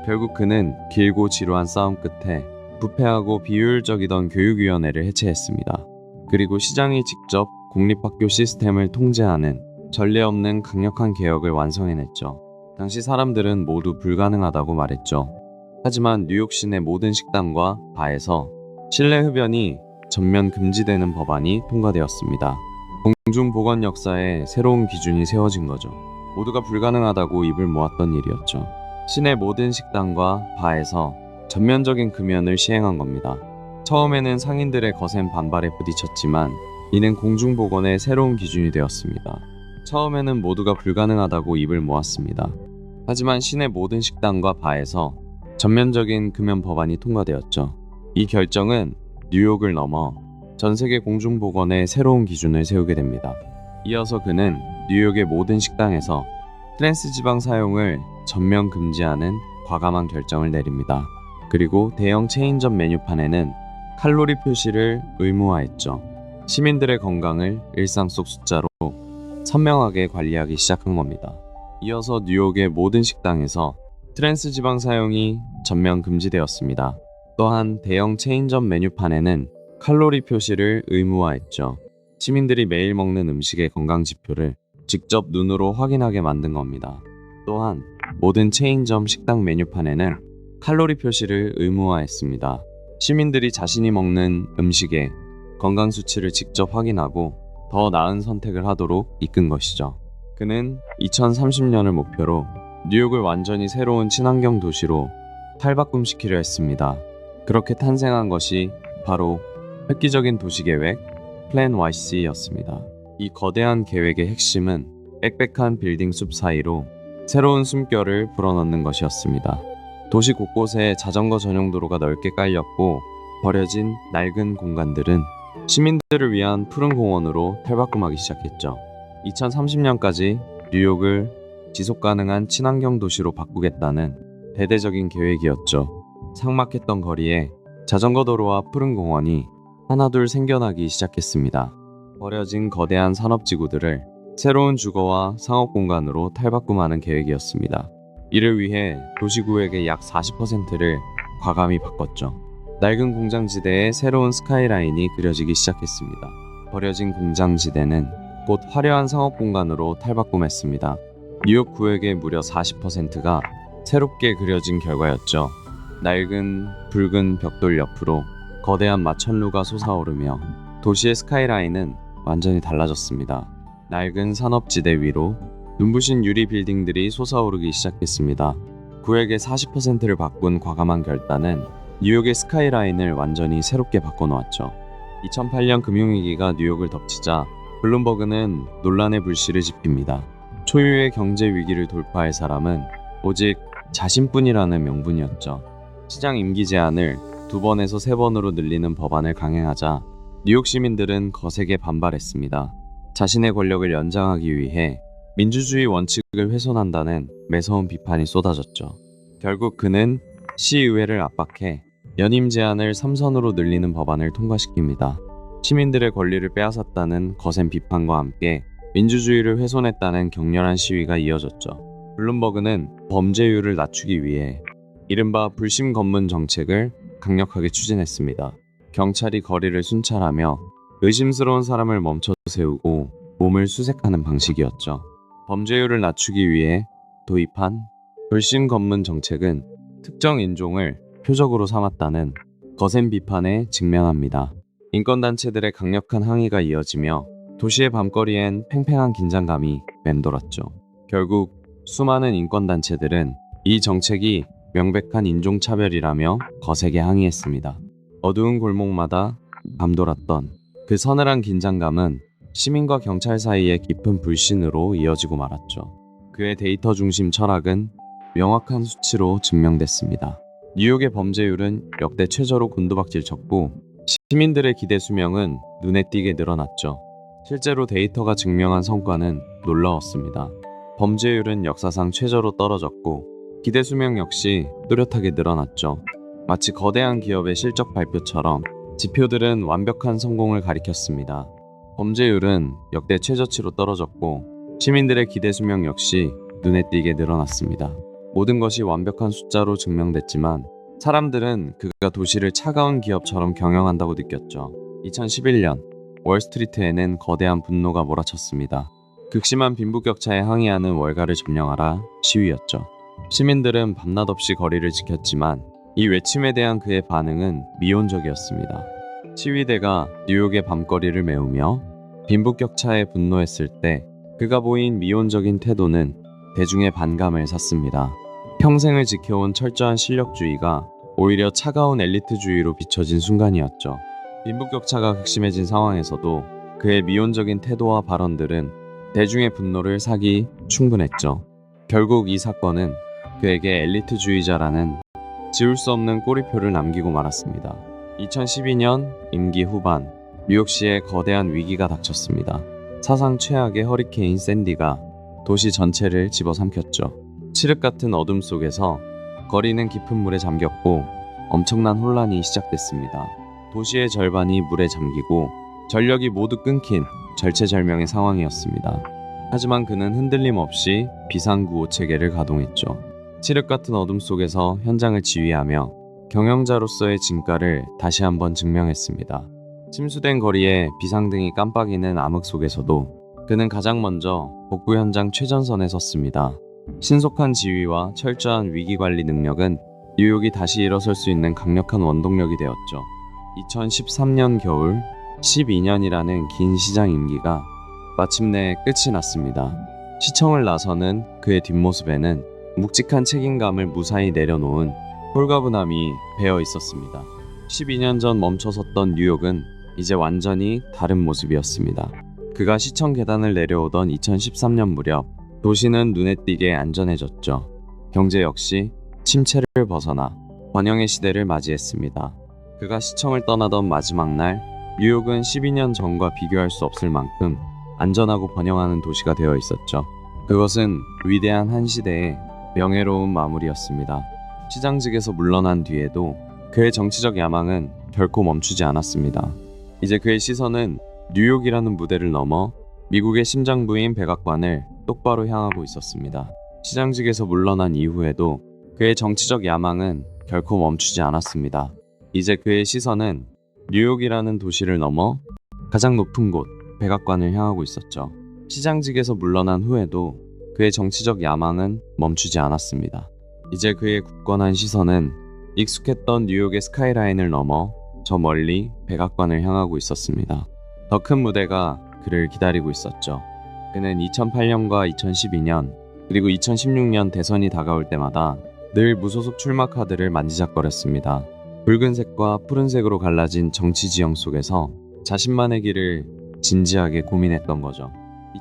결국 그는 길고 지루한 싸움 끝에 부패하고 비효율적이던 교육위원회를 해체했습니다. 그리고 시장이 직접 공립학교 시스템을 통제하는 전례 없는 강력한 개혁을 완성해냈죠. 당시 사람들은 모두 불가능하다고 말했죠. 하지만 뉴욕 시내 모든 식당과 바에서 실내 흡연이 전면 금지되는 법안이 통과되었습니다. 공중보건 역사에 새로운 기준이 세워진 거죠. 모두가 불가능하다고 입을 모았던 일이었죠. 시내 모든 식당과 바에서 전면적인 금연을 시행한 겁니다. 처음에는 상인들의 거센 반발에 부딪혔지만 이는 공중보건의 새로운 기준이 되었습니다. 처음에는 모두가 불가능하다고 입을 모았습니다. 하지만 시내 모든 식당과 바에서 전면적인 금연 법안이 통과되었죠. 이 결정은 뉴욕을 넘어 전 세계 공중보건의 새로운 기준을 세우게 됩니다. 이어서 그는 뉴욕의 모든 식당에서 트랜스 지방 사용을 전면 금지하는 과감한 결정을 내립니다. 그리고 대형 체인점 메뉴판에는 칼로리 표시를 의무화했죠. 시민들의 건강을 일상 속 숫자로 선명하게 관리하기 시작한 겁니다. 이어서 뉴욕의 모든 식당에서 트랜스 지방 사용이 전면 금지되었습니다. 또한 대형 체인점 메뉴판에는 칼로리 표시를 의무화했죠. 시민들이 매일 먹는 음식의 건강 지표를 직접 눈으로 확인하게 만든 겁니다. 또한 모든 체인점 식당 메뉴판에는 칼로리 표시를 의무화했습니다. 시민들이 자신이 먹는 음식의 건강 수치를 직접 확인하고 더 나은 선택을 하도록 이끈 것이죠. 그는 2030년을 목표로 뉴욕을 완전히 새로운 친환경 도시로 탈바꿈시키려 했습니다. 그렇게 탄생한 것이 바로 획기적인 도시계획 플랜 YC였습니다. 이 거대한 계획의 핵심은 빽빽한 빌딩 숲 사이로 새로운 숨결을 불어넣는 것이었습니다. 도시 곳곳에 자전거 전용 도로가 넓게 깔렸고 버려진 낡은 공간들은 시민들을 위한 푸른 공원으로 탈바꿈하기 시작했죠. 2030년까지 뉴욕을 지속가능한 친환경 도시로 바꾸겠다는 대대적인 계획이었죠. 삭막했던 거리에 자전거 도로와 푸른 공원이 하나둘 생겨나기 시작했습니다. 버려진 거대한 산업지구들을 새로운 주거와 상업 공간으로 탈바꿈하는 계획이었습니다. 이를 위해 도시구역의 약 40%를 과감히 바꿨죠. 낡은 공장지대에 새로운 스카이라인이 그려지기 시작했습니다. 버려진 공장지대는 곧 화려한 상업 공간으로 탈바꿈했습니다. 뉴욕 구역의 무려 40%가 새롭게 그려진 결과였죠. 낡은 붉은 벽돌 옆으로 거대한 마천루가 솟아오르며 도시의 스카이라인은 완전히 달라졌습니다. 낡은 산업지대 위로 눈부신 유리 빌딩들이 솟아오르기 시작했습니다. 구역의 40%를 바꾼 과감한 결단은 뉴욕의 스카이라인을 완전히 새롭게 바꿔놓았죠. 2008년 금융위기가 뉴욕을 덮치자 블룸버그는 논란의 불씨를 지핍니다. 초유의 경제 위기를 돌파할 사람은 오직 자신뿐이라는 명분이었죠. 시장 임기 제한을 2번에서 3번으로 늘리는 법안을 강행하자 뉴욕 시민들은 거세게 반발했습니다. 자신의 권력을 연장하기 위해 민주주의 원칙을 훼손한다는 매서운 비판이 쏟아졌죠. 결국 그는 시의회를 압박해 연임 제한을 3선으로 늘리는 법안을 통과시킵니다. 시민들의 권리를 빼앗았다는 거센 비판과 함께 민주주의를 훼손했다는 격렬한 시위가 이어졌죠. 블룸버그는 범죄율을 낮추기 위해 이른바 불심 검문 정책을 강력하게 추진했습니다. 경찰이 거리를 순찰하며 의심스러운 사람을 멈춰 세우고 몸을 수색하는 방식이었죠. 범죄율을 낮추기 위해 도입한 불심 검문 정책은 특정 인종을 표적으로 삼았다는 거센 비판에 직면합니다. 인권단체들의 강력한 항의가 이어지며 도시의 밤거리엔 팽팽한 긴장감이 맴돌았죠. 결국 수많은 인권단체들은 이 정책이 명백한 인종차별이라며 거세게 항의했습니다. 어두운 골목마다 감돌았던 그 서늘한 긴장감은 시민과 경찰 사이의 깊은 불신으로 이어지고 말았죠. 그의 데이터 중심 철학은 명확한 수치로 증명됐습니다. 뉴욕의 범죄율은 역대 최저로 곤두박질 쳤고 시민들의 기대 수명은 눈에 띄게 늘어났죠. 실제로 데이터가 증명한 성과는 놀라웠습니다. 범죄율은 역사상 최저로 떨어졌고 기대 수명 역시 뚜렷하게 늘어났죠. 마치 거대한 기업의 실적 발표처럼 지표들은 완벽한 성공을 가리켰습니다. 범죄율은 역대 최저치로 떨어졌고 시민들의 기대 수명 역시 눈에 띄게 늘어났습니다. 모든 것이 완벽한 숫자로 증명됐지만 사람들은 그가 도시를 차가운 기업처럼 경영한다고 느꼈죠. 2011년 월스트리트에는 거대한 분노가 몰아쳤습니다. 극심한 빈부격차에 항의하는 월가를 점령하라 시위였죠. 시민들은 밤낮 없이 거리를 지켰지만 이 외침에 대한 그의 반응은 미온적이었습니다. 시위대가 뉴욕의 밤거리를 메우며 빈부격차에 분노했을 때 그가 보인 미온적인 태도는 대중의 반감을 샀습니다. 평생을 지켜온 철저한 실력주의가 오히려 차가운 엘리트주의로 비춰진 순간이었죠. 빈부격차가 극심해진 상황에서도 그의 미온적인 태도와 발언들은 대중의 분노를 사기 충분했죠. 결국 이 사건은 그에게 엘리트주의자라는 지울 수 없는 꼬리표를 남기고 말았습니다. 2012년 임기 후반 뉴욕시에 거대한 위기가 닥쳤습니다. 사상 최악의 허리케인 샌디가 도시 전체를 집어삼켰죠. 칠흑 같은 어둠 속에서 거리는 깊은 물에 잠겼고 엄청난 혼란이 시작됐습니다. 도시의 절반이 물에 잠기고 전력이 모두 끊긴 절체절명의 상황이었습니다. 하지만 그는 흔들림 없이 비상구호 체계를 가동했죠. 칠흑 같은 어둠 속에서 현장을 지휘하며 경영자로서의 진가를 다시 한번 증명했습니다. 침수된 거리에 비상등이 깜빡이는 암흑 속에서도 그는 가장 먼저 복구 현장 최전선에 섰습니다. 신속한 지휘와 철저한 위기관리 능력은 뉴욕이 다시 일어설 수 있는 강력한 원동력이 되었죠. 2013년 겨울 12년이라는 긴 시장 임기가 마침내 끝이 났습니다. 시청을 나서는 그의 뒷모습에는 묵직한 책임감을 무사히 내려놓은 홀가분함이 배어 있었습니다. 12년 전 멈춰섰던 뉴욕은 이제 완전히 다른 모습이었습니다. 그가 시청 계단을 내려오던 2013년 무렵 도시는 눈에 띄게 안전해졌죠. 경제 역시 침체를 벗어나 번영의 시대를 맞이했습니다. 그가 시청을 떠나던 마지막 날 뉴욕은 12년 전과 비교할 수 없을 만큼 안전하고 번영하는 도시가 되어 있었죠. 그것은 위대한 한 시대의 명예로운 마무리였습니다. 시장직에서 물러난 뒤에도 그의 정치적 야망은 결코 멈추지 않았습니다. 이제 그의 시선은 뉴욕이라는 무대를 넘어 미국의 심장부인 백악관을 똑바로 향하고 있었습니다. 시장직에서 물러난 이후에도 그의 정치적 야망은 결코 멈추지 않았습니다. 이제 그의 시선은 뉴욕이라는 도시를 넘어 가장 높은 곳, 백악관을 향하고 있었죠. 시장직에서 물러난 후에도 그의 정치적 야망은 멈추지 않았습니다. 이제 그의 굳건한 시선은 익숙했던 뉴욕의 스카이라인을 넘어 저 멀리 백악관을 향하고 있었습니다. 더 큰 무대가 그를 기다리고 있었죠. 그는 2008년과 2012년 그리고 2016년 대선이 다가올 때마다 늘 무소속 출마 카드를 만지작거렸습니다. 붉은색과 푸른색으로 갈라진 정치 지형 속에서 자신만의 길을 진지하게 고민했던 거죠.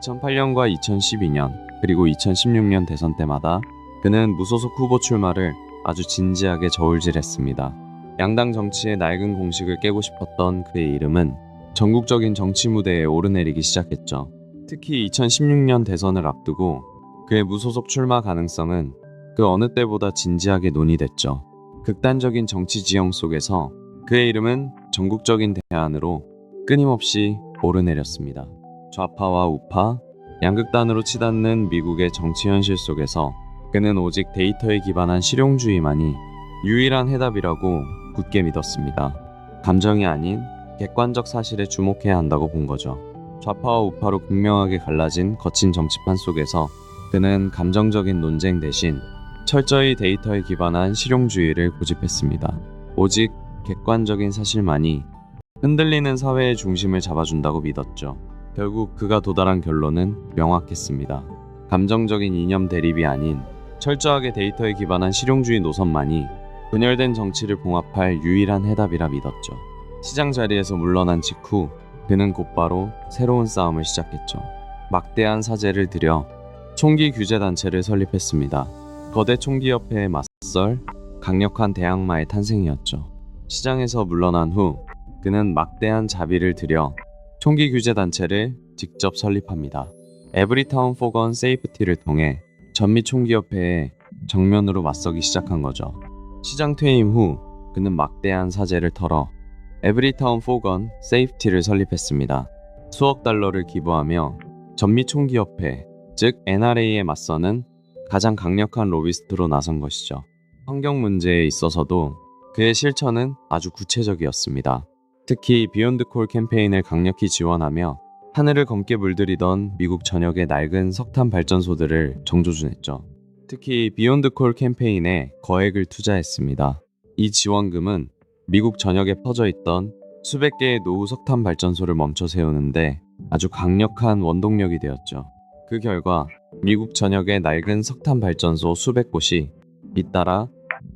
2008년과 2012년 그리고 2016년 대선 때마다 그는 무소속 후보 출마를 아주 진지하게 저울질했습니다. 양당 정치의 낡은 공식을 깨고 싶었던 그의 이름은 전국적인 정치 무대에 오르내리기 시작했죠. 특히 2016년 대선을 앞두고 그의 무소속 출마 가능성은 그 어느 때보다 진지하게 논의됐죠. 극단적인 정치 지형 속에서 그의 이름은 전국적인 대안으로 끊임없이 오르내렸습니다. 좌파와 우파, 양극단으로 치닫는 미국의 정치 현실 속에서 그는 오직 데이터에 기반한 실용주의만이 유일한 해답이라고 굳게 믿었습니다. 감정이 아닌 객관적 사실에 주목해야 한다고 본 거죠. 좌파와 우파로 극명하게 갈라진 거친 정치판 속에서 그는 감정적인 논쟁 대신 철저히 데이터에 기반한 실용주의를 고집했습니다. 오직 객관적인 사실만이 흔들리는 사회의 중심을 잡아준다고 믿었죠. 결국 그가 도달한 결론은 명확했습니다. 감정적인 이념 대립이 아닌 철저하게 데이터에 기반한 실용주의 노선만이 분열된 정치를 봉합할 유일한 해답이라 믿었죠. 시장 자리에서 물러난 직후 그는 곧바로 새로운 싸움을 시작했죠. 막대한 사재를 들여 총기 규제 단체를 설립했습니다. 거대 총기협회에 맞설 강력한 대항마의 탄생이었죠. 시장에서 물러난 후 그는 막대한 자비를 들여 총기 규제 단체를 직접 설립합니다. 에브리타운 포건 세이프티를 통해 전미 총기협회에 정면으로 맞서기 시작한 거죠. 시장 퇴임 후 그는 막대한 사재를 털어 에브리타운 포건 세이프티를 설립했습니다. 수억 달러를 기부하며 전미 총기협회, 즉 NRA에 맞서는 가장 강력한 로비스트로 나선 것이죠. 환경 문제에 있어서도 그의 실천은 아주 구체적이었습니다. 특히 비욘드 콜 캠페인을 강력히 지원하며 하늘을 검게 물들이던 미국 전역의 낡은 석탄 발전소들을 정조준했죠. 특히 비욘드 콜 캠페인에 거액을 투자했습니다. 이 지원금은 미국 전역에 퍼져 있던 수백 개의 노후 석탄 발전소를 멈춰 세우는데 아주 강력한 원동력이 되었죠. 그 결과 미국 전역의 낡은 석탄 발전소 수백 곳이 잇따라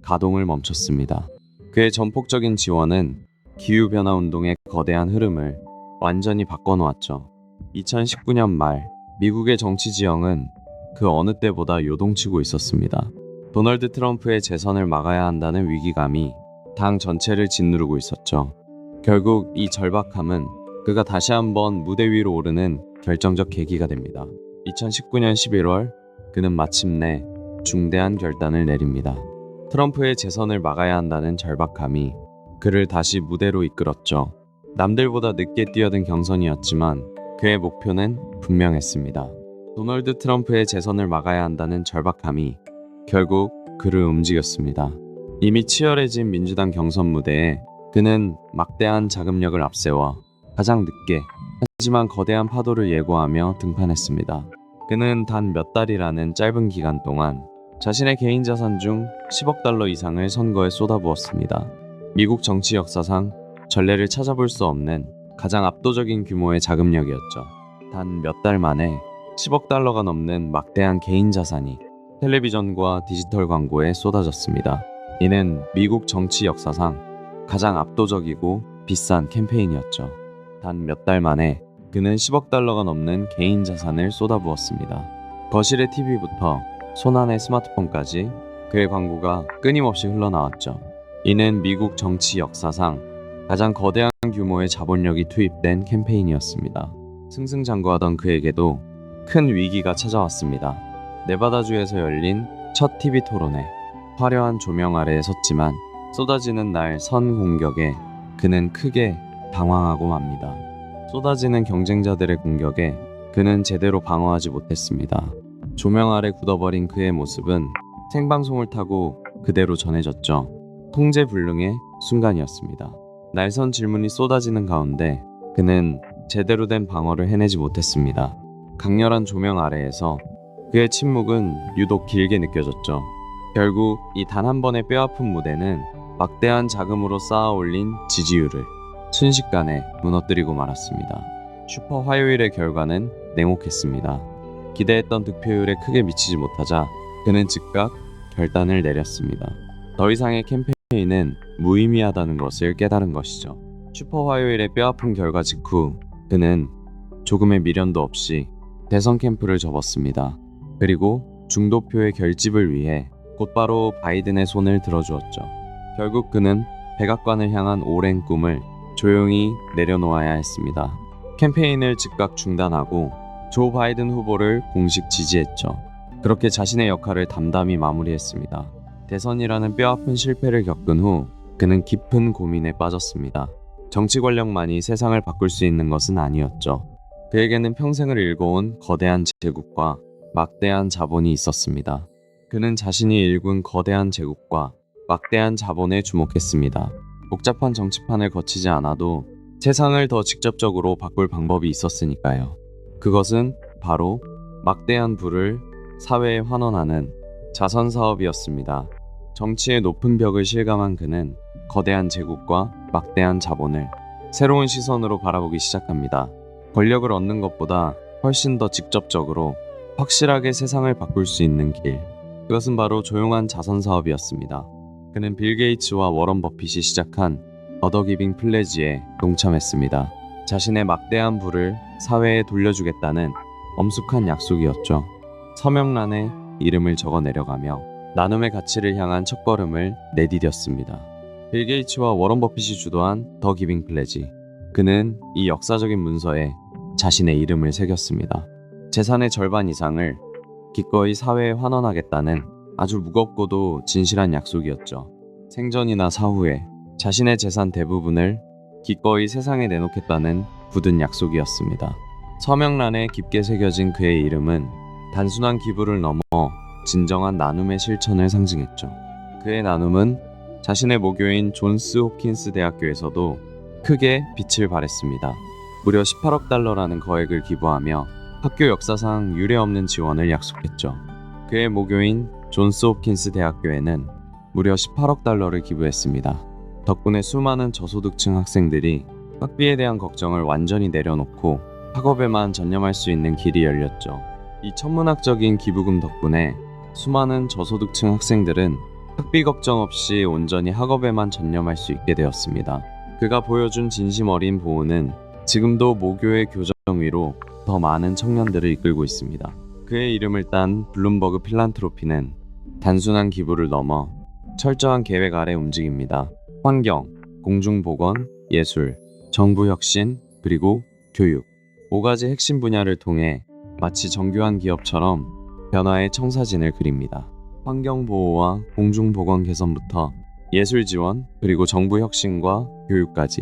가동을 멈췄습니다. 그의 전폭적인 지원은 기후변화 운동의 거대한 흐름을 완전히 바꿔놓았죠. 2019년 말 미국의 정치 지형은 그 어느 때보다 요동치고 있었습니다. 도널드 트럼프의 재선을 막아야 한다는 위기감이 당 전체를 짓누르고 있었죠. 결국 이 절박함은 그가 다시 한번 무대 위로 오르는 결정적 계기가 됩니다. 2019년 11월 그는 마침내 중대한 결단을 내립니다. 트럼프의 재선을 막아야 한다는 절박함이 그를 다시 무대로 이끌었죠. 남들보다 늦게 뛰어든 경선이었지만 그의 목표는 분명했습니다. 도널드 트럼프의 재선을 막아야 한다는 절박함이 결국 그를 움직였습니다. 이미 치열해진 민주당 경선 무대에 그는 막대한 자금력을 앞세워 가장 늦게 하지만 거대한 파도를 예고하며 등판했습니다. 그는 단 몇 달이라는 짧은 기간 동안 자신의 개인 자산 중 10억 달러 이상을 선거에 쏟아부었습니다. 미국 정치 역사상 전례를 찾아볼 수 없는 가장 압도적인 규모의 자금력이었죠. 단 몇 달 만에 10억 달러가 넘는 막대한 개인 자산이 텔레비전과 디지털 광고에 쏟아졌습니다. 이는 미국 정치 역사상 가장 압도적이고 비싼 캠페인이었죠. 단 몇 달 만에 그는 10억 달러가 넘는 개인 자산을 쏟아부었습니다. 거실의 TV부터 손안의 스마트폰까지 그의 광고가 끊임없이 흘러나왔죠. 이는 미국 정치 역사상 가장 거대한 규모의 자본력이 투입된 캠페인이었습니다. 승승장구하던 그에게도 큰 위기가 찾아왔습니다. 네바다주에서 열린 첫 TV 토론회. 화려한 조명 아래에 섰지만 쏟아지는 날 선 공격에 그는 크게 당황하고 맙니다. 쏟아지는 경쟁자들의 공격에 그는 제대로 방어하지 못했습니다. 조명 아래 굳어버린 그의 모습은 생방송을 타고 그대로 전해졌죠. 통제불능의 순간이었습니다. 날선 질문이 쏟아지는 가운데 그는 제대로 된 방어를 해내지 못했습니다. 강렬한 조명 아래에서 그의 침묵은 유독 길게 느껴졌죠. 결국 이 단 한 번의 뼈아픈 무대는 막대한 자금으로 쌓아 올린 지지율을 순식간에 무너뜨리고 말았습니다. 슈퍼 화요일의 결과는 냉혹했습니다. 기대했던 득표율에 크게 미치지 못하자 그는 즉각 결단을 내렸습니다. 더 이상의 캠페인은 무의미하다는 것을 깨달은 것이죠. 슈퍼 화요일의 뼈아픈 결과 직후 그는 조금의 미련도 없이 대선 캠프를 접었습니다. 그리고 중도표의 결집을 위해 곧바로 바이든의 손을 들어주었죠. 결국 그는 백악관을 향한 오랜 꿈을 조용히 내려놓아야 했습니다. 캠페인을 즉각 중단하고 조 바이든 후보를 공식 지지했죠. 그렇게 자신의 역할을 담담히 마무리했습니다. 대선이라는 뼈아픈 실패를 겪은 후 그는 깊은 고민에 빠졌습니다. 정치 권력만이 세상을 바꿀 수 있는 것은 아니었죠. 그에게는 평생을 일궈온 거대한 제국과 막대한 자본이 있었습니다. 그는 자신이 일군 거대한 제국과 막대한 자본에 주목했습니다. 복잡한 정치판을 거치지 않아도 세상을 더 직접적으로 바꿀 방법이 있었으니까요. 그것은 바로 막대한 부를 사회에 환원하는 자선 사업이었습니다. 정치의 높은 벽을 실감한 그는 거대한 제국과 막대한 자본을 새로운 시선으로 바라보기 시작합니다. 권력을 얻는 것보다 훨씬 더 직접적으로 확실하게 세상을 바꿀 수 있는 길. 그것은 바로 조용한 자선 사업이었습니다. 그는 빌 게이츠와 워런 버핏이 시작한 어더 기빙 플래지에 동참했습니다. 자신의 막대한 부를 사회에 돌려주겠다는 엄숙한 약속이었죠. 서명란에 이름을 적어 내려가며 나눔의 가치를 향한 첫걸음을 내디뎠습니다. 빌 게이츠와 워런 버핏이 주도한 더 기빙 플래지. 그는 이 역사적인 문서에 자신의 이름을 새겼습니다. 재산의 절반 이상을 기꺼이 사회에 환원하겠다는 아주 무겁고도 진실한 약속이었죠. 생전이나 사후에 자신의 재산 대부분을 기꺼이 세상에 내놓겠다는 굳은 약속이었습니다. 서명란에 깊게 새겨진 그의 이름은 단순한 기부를 넘어 진정한 나눔의 실천을 상징했죠. 그의 나눔은 자신의 모교인 존스 홉킨스 대학교에서도 크게 빛을 발했습니다. 무려 18억 달러라는 거액을 기부하며 학교 역사상 유례없는 지원을 약속했죠. 그의 모교인 존스 홉킨스 대학교에는 무려 18억 달러를 기부했습니다. 덕분에 수많은 저소득층 학생들이 학비에 대한 걱정을 완전히 내려놓고 학업에만 전념할 수 있는 길이 열렸죠. 이 천문학적인 기부금 덕분에 수많은 저소득층 학생들은 학비 걱정 없이 온전히 학업에만 전념할 수 있게 되었습니다. 그가 보여준 진심 어린 보호는 지금도 모교의 교정 위로 더 많은 청년들을 이끌고 있습니다. 그의 이름을 딴 블룸버그 필란트로피는 단순한 기부를 넘어 철저한 계획 아래 움직입니다. 환경, 공중보건, 예술, 정부혁신, 그리고 교육 5가지 핵심 분야를 통해 마치 정교한 기업처럼 변화의 청사진을 그립니다. 환경보호와 공중보건 개선부터 예술 지원, 그리고 정부혁신과 교육까지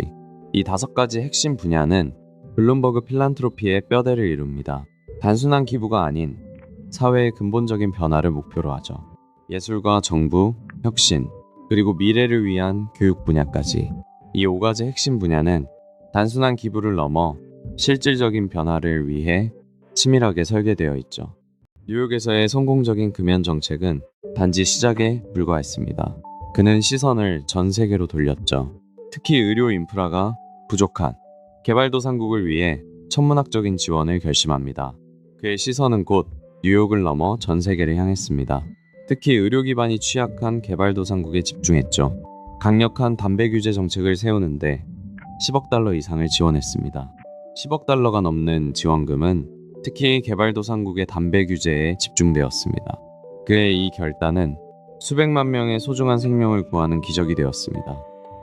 이 5가지 핵심 분야는 블룸버그 필란트로피의 뼈대를 이룹니다. 단순한 기부가 아닌 사회의 근본적인 변화를 목표로 하죠. 예술과 정부, 혁신, 그리고 미래를 위한 교육 분야까지 이 5가지 핵심 분야는 단순한 기부를 넘어 실질적인 변화를 위해 치밀하게 설계되어 있죠. 뉴욕에서의 성공적인 금연 정책은 단지 시작에 불과했습니다. 그는 시선을 전 세계로 돌렸죠. 특히 의료 인프라가 부족한 개발도상국을 위해 천문학적인 지원을 결심합니다. 그의 시선은 곧 뉴욕을 넘어 전 세계를 향했습니다. 특히 의료 기반이 취약한 개발도상국에 집중했죠. 강력한 담배 규제 정책을 세우는데 10억 달러 이상을 지원했습니다. 10억 달러가 넘는 지원금은 특히 개발도상국의 담배 규제에 집중되었습니다. 그의 이 결단은 수백만 명의 소중한 생명을 구하는 기적이 되었습니다.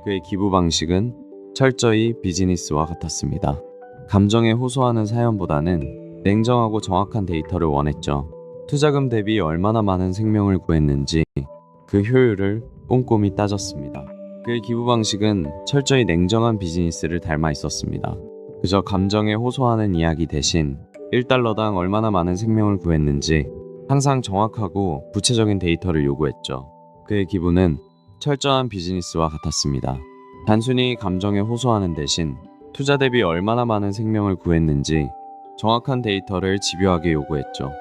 그의 기부 방식은 철저히 비즈니스와 같았습니다. 감정에 호소하는 사연보다는 냉정하고 정확한 데이터를 원했죠. 투자금 대비 얼마나 많은 생명을 구했는지, 그 효율을 꼼꼼히 따졌습니다. 그의 기부 방식은 철저히 냉정한 비즈니스를 닮아 있었습니다. 그저 감정에 호소하는 이야기 대신 1달러당 얼마나 많은 생명을 구했는지 항상 정확하고 구체적인 데이터를 요구했죠. 그의 기부는 철저한 비즈니스와 같았습니다. 단순히 감정에 호소하는 대신 투자 대비 얼마나 많은 생명을 구했는지 정확한 데이터를 집요하게 요구했죠.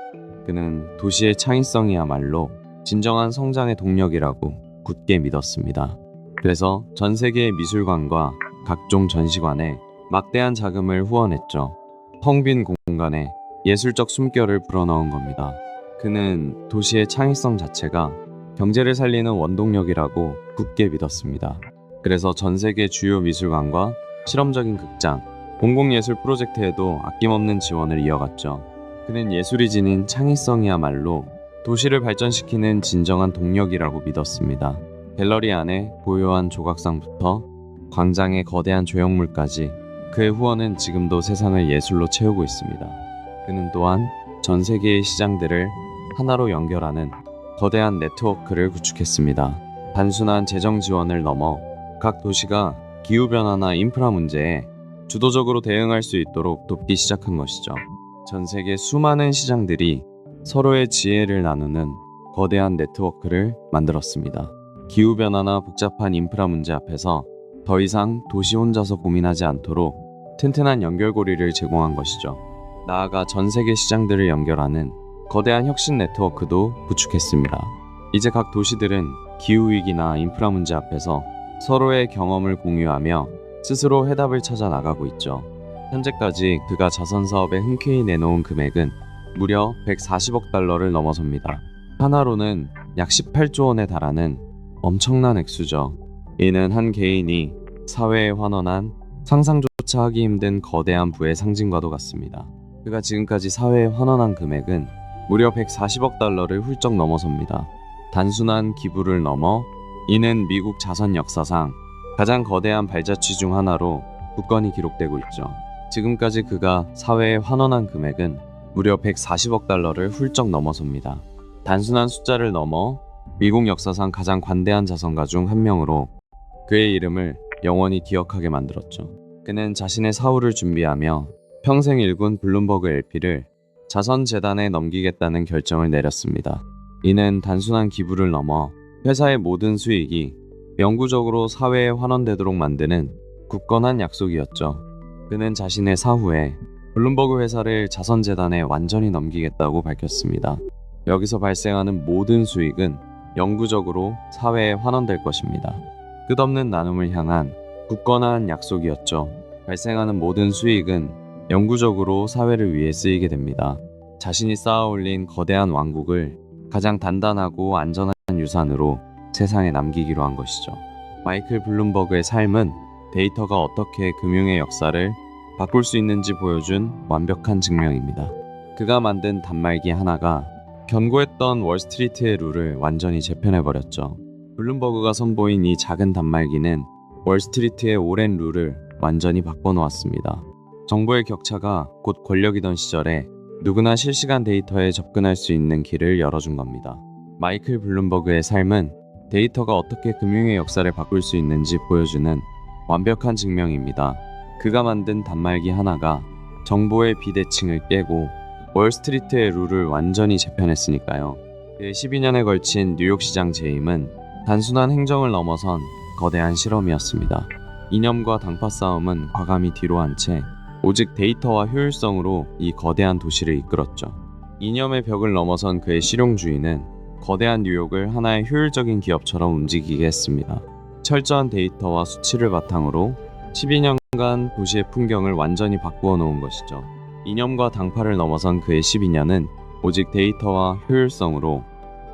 그는 도시의 창의성이야말로 진정한 성장의 동력이라고 굳게 믿었습니다. 그래서 전 세계의 미술관과 각종 전시관에 막대한 자금을 후원했죠. 텅 빈 공간에 예술적 숨결을 불어넣은 겁니다. 그는 도시의 창의성 자체가 경제를 살리는 원동력이라고 굳게 믿었습니다. 그래서 전 세계 주요 미술관과 실험적인 극장, 공공예술 프로젝트에도 아낌없는 지원을 이어갔죠. 그는 예술이 지닌 창의성이야말로 도시를 발전시키는 진정한 동력이라고 믿었습니다. 갤러리 안에 고요한 조각상부터 광장의 거대한 조형물까지 그의 후원은 지금도 세상을 예술로 채우고 있습니다. 그는 또한 전 세계의 시장들을 하나로 연결하는 거대한 네트워크를 구축했습니다. 단순한 재정 지원을 넘어 각 도시가 기후변화나 인프라 문제에 주도적으로 대응할 수 있도록 돕기 시작한 것이죠. 전 세계 수많은 시장들이 서로의 지혜를 나누는 거대한 네트워크를 만들었습니다. 기후변화나 복잡한 인프라 문제 앞에서 더 이상 도시 혼자서 고민하지 않도록 튼튼한 연결고리를 제공한 것이죠. 나아가 전 세계 시장들을 연결하는 거대한 혁신 네트워크도 구축했습니다. 이제 각 도시들은 기후위기나 인프라 문제 앞에서 서로의 경험을 공유하며 스스로 해답을 찾아 나가고 있죠. 현재까지 그가 자선 사업에 흔쾌히 내놓은 금액은 무려 140억 달러를 넘어섭니다. 하나로는 약 18조 원에 달하는 엄청난 액수죠. 이는 한 개인이 사회에 환원한 상상조차 하기 힘든 거대한 부의 상징과도 같습니다. 그가 지금까지 사회에 환원한 금액은 무려 140억 달러를 훌쩍 넘어섭니다. 단순한 기부를 넘어 이는 미국 자선 역사상 가장 거대한 발자취 중 하나로 굳건히 기록되고 있죠. 지금까지 그가 사회에 환원한 금액은 무려 140억 달러를 훌쩍 넘어섭니다. 단순한 숫자를 넘어 미국 역사상 가장 관대한 자선가 중 한 명으로 그의 이름을 영원히 기억하게 만들었죠. 그는 자신의 사후를 준비하며 평생 일군 블룸버그 LP를 자선재단에 넘기겠다는 결정을 내렸습니다. 이는 단순한 기부를 넘어 회사의 모든 수익이 영구적으로 사회에 환원되도록 만드는 굳건한 약속이었죠. 그는 자신의 사후에 블룸버그 회사를 자선재단에 완전히 넘기겠다고 밝혔습니다. 여기서 발생하는 모든 수익은 영구적으로 사회에 환원될 것입니다. 끝없는 나눔을 향한 굳건한 약속이었죠. 발생하는 모든 수익은 영구적으로 사회를 위해 쓰이게 됩니다. 자신이 쌓아올린 거대한 왕국을 가장 단단하고 안전한 유산으로 세상에 남기기로 한 것이죠. 마이클 블룸버그의 삶은 데이터가 어떻게 금융의 역사를 바꿀 수 있는지 보여준 완벽한 증명입니다. 그가 만든 단말기 하나가 견고했던 월스트리트의 룰을 완전히 재편해버렸죠. 블룸버그가 선보인 이 작은 단말기는 월스트리트의 오랜 룰을 완전히 바꿔놓았습니다. 정보의 격차가 곧 권력이던 시절에 누구나 실시간 데이터에 접근할 수 있는 길을 열어준 겁니다. 마이클 블룸버그의 삶은 데이터가 어떻게 금융의 역사를 바꿀 수 있는지 보여주는 완벽한 증명입니다. 그가 만든 단말기 하나가 정보의 비대칭을 깨고 월스트리트의 룰을 완전히 재편했으니까요. 그의 12년에 걸친 뉴욕 시장 재임은 단순한 행정을 넘어선 거대한 실험이었습니다. 이념과 당파 싸움은 과감히 뒤로 한 채 오직 데이터와 효율성으로 이 거대한 도시를 이끌었죠. 이념의 벽을 넘어선 그의 실용주의는 거대한 뉴욕을 하나의 효율적인 기업처럼 움직이게 했습니다. 철저한 데이터와 수치를 바탕으로 12년간 도시의 풍경을 완전히 바꾸어 놓은 것이죠. 이념과 당파를 넘어선 그의 12년은 오직 데이터와 효율성으로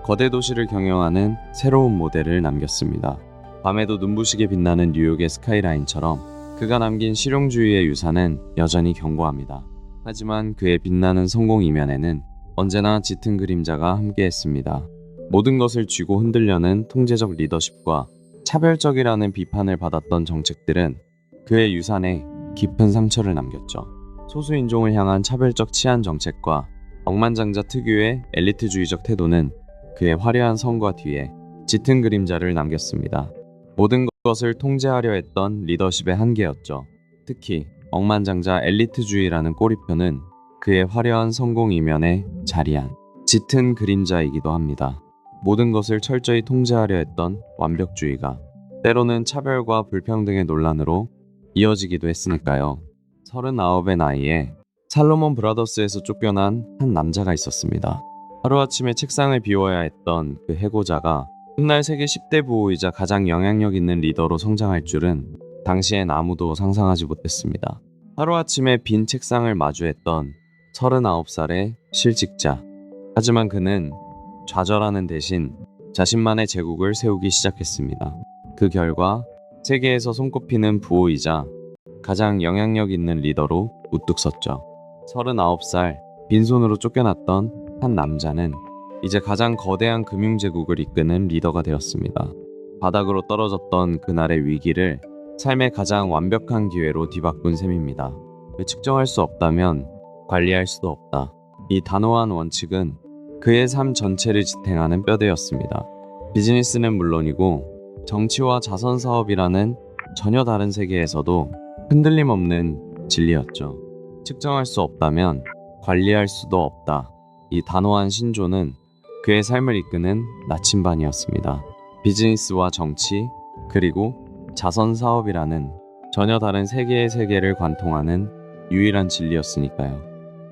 거대 도시를 경영하는 새로운 모델을 남겼습니다. 밤에도 눈부시게 빛나는 뉴욕의 스카이라인처럼 그가 남긴 실용주의의 유산은 여전히 견고합니다. 하지만 그의 빛나는 성공 이면에는 언제나 짙은 그림자가 함께했습니다. 모든 것을 쥐고 흔들려는 통제적 리더십과 차별적이라는 비판을 받았던 정책들은 그의 유산에 깊은 상처를 남겼죠. 소수인종을 향한 차별적 치안 정책과 억만장자 특유의 엘리트주의적 태도는 그의 화려한 성과 뒤에 짙은 그림자를 남겼습니다. 모든 것을 통제하려 했던 리더십의 한계였죠. 특히 억만장자 엘리트주의라는 꼬리표는 그의 화려한 성공 이면에 자리한 짙은 그림자이기도 합니다. 모든 것을 철저히 통제하려 했던 완벽주의가 때로는 차별과 불평등의 논란으로 이어지기도 했으니까요. 39의 나이에 살로몬 브라더스에서 쫓겨난 한 남자가 있었습니다. 하루아침에 책상을 비워야 했던 그 해고자가 훗날 세계 10대 부호이자 가장 영향력 있는 리더로 성장할 줄은 당시엔 아무도 상상하지 못했습니다. 하루아침에 빈 책상을 마주했던 39살의 실직자. 하지만 그는 좌절하는 대신 자신만의 제국을 세우기 시작했습니다. 그 결과 세계에서 손꼽히는 부호이자 가장 영향력 있는 리더로 우뚝 섰죠. 39살 빈손으로 쫓겨났던 한 남자는 이제 가장 거대한 금융제국을 이끄는 리더가 되었습니다. 바닥으로 떨어졌던 그날의 위기를 삶의 가장 완벽한 기회로 뒤바꾼 셈입니다. 측정할 수 없다면 관리할 수도 없다. 이 단호한 원칙은 그의 삶 전체를 지탱하는 뼈대였습니다. 비즈니스는 물론이고 정치와 자선 사업이라는 전혀 다른 세계에서도 흔들림 없는 진리였죠. 측정할 수 없다면 관리할 수도 없다. 이 단호한 신조는 그의 삶을 이끄는 나침반이었습니다. 비즈니스와 정치, 그리고 자선 사업이라는 전혀 다른 세계의 세계를 관통하는 유일한 진리였으니까요.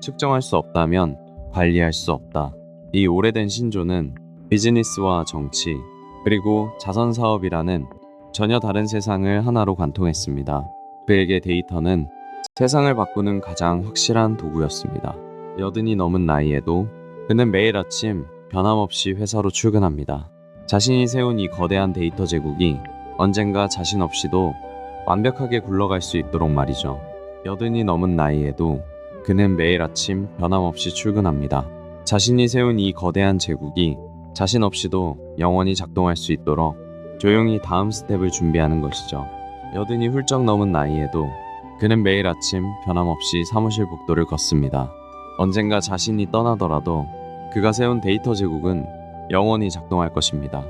측정할 수 없다면 관리할 수 없다. 이 오래된 신조는 비즈니스와 정치, 그리고 자선 사업이라는 전혀 다른 세상을 하나로 관통했습니다. 그에게 데이터는 세상을 바꾸는 가장 확실한 도구였습니다. 80이 넘은 나이에도 그는 매일 아침 변함없이 회사로 출근합니다. 자신이 세운 이 거대한 데이터 제국이 언젠가 자신 없이도 완벽하게 굴러갈 수 있도록 말이죠. 80이 넘은 나이에도 그는 매일 아침 변함없이 출근합니다. 자신이 세운 이 거대한 제국이 자신 없이도 영원히 작동할 수 있도록 조용히 다음 스텝을 준비하는 것이죠. 80이 훌쩍 넘은 나이에도 그는 매일 아침 변함없이 사무실 복도를 걷습니다. 언젠가 자신이 떠나더라도 그가 세운 데이터 제국은 영원히 작동할 것입니다.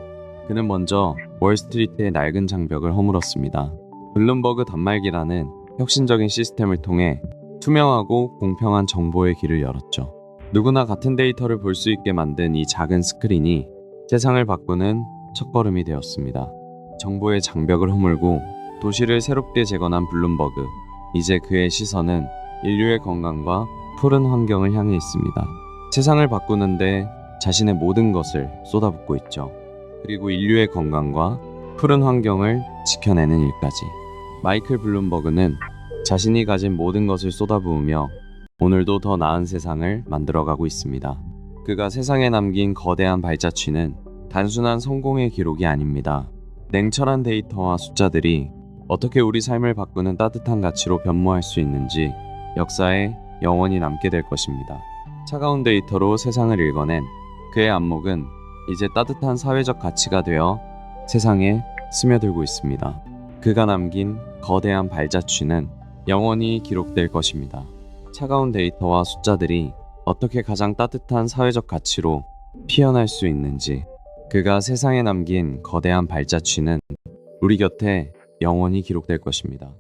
그는 먼저 월스트리트의 낡은 장벽을 허물었습니다. 블룸버그 단말기라는 혁신적인 시스템을 통해 투명하고 공평한 정보의 길을 열었죠. 누구나 같은 데이터를 볼 수 있게 만든 이 작은 스크린이 세상을 바꾸는 첫걸음이 되었습니다. 정보의 장벽을 허물고 도시를 새롭게 재건한 블룸버그. 이제 그의 시선은 인류의 건강과 푸른 환경을 향해 있습니다. 세상을 바꾸는데 자신의 모든 것을 쏟아붓고 있죠. 그리고 인류의 건강과 푸른 환경을 지켜내는 일까지. 마이클 블룸버그는 자신이 가진 모든 것을 쏟아부으며 오늘도 더 나은 세상을 만들어가고 있습니다. 그가 세상에 남긴 거대한 발자취는 단순한 성공의 기록이 아닙니다. 냉철한 데이터와 숫자들이 어떻게 우리 삶을 바꾸는 따뜻한 가치로 변모할 수 있는지 역사에 영원히 남게 될 것입니다. 차가운 데이터로 세상을 읽어낸 그의 안목은 이제 따뜻한 사회적 가치가 되어 세상에 스며들고 있습니다. 그가 남긴 거대한 발자취는 영원히 기록될 것입니다. 차가운 데이터와 숫자들이 어떻게 가장 따뜻한 사회적 가치로 피어날 수 있는지, 그가 세상에 남긴 거대한 발자취는 우리 곁에 영원히 기록될 것입니다.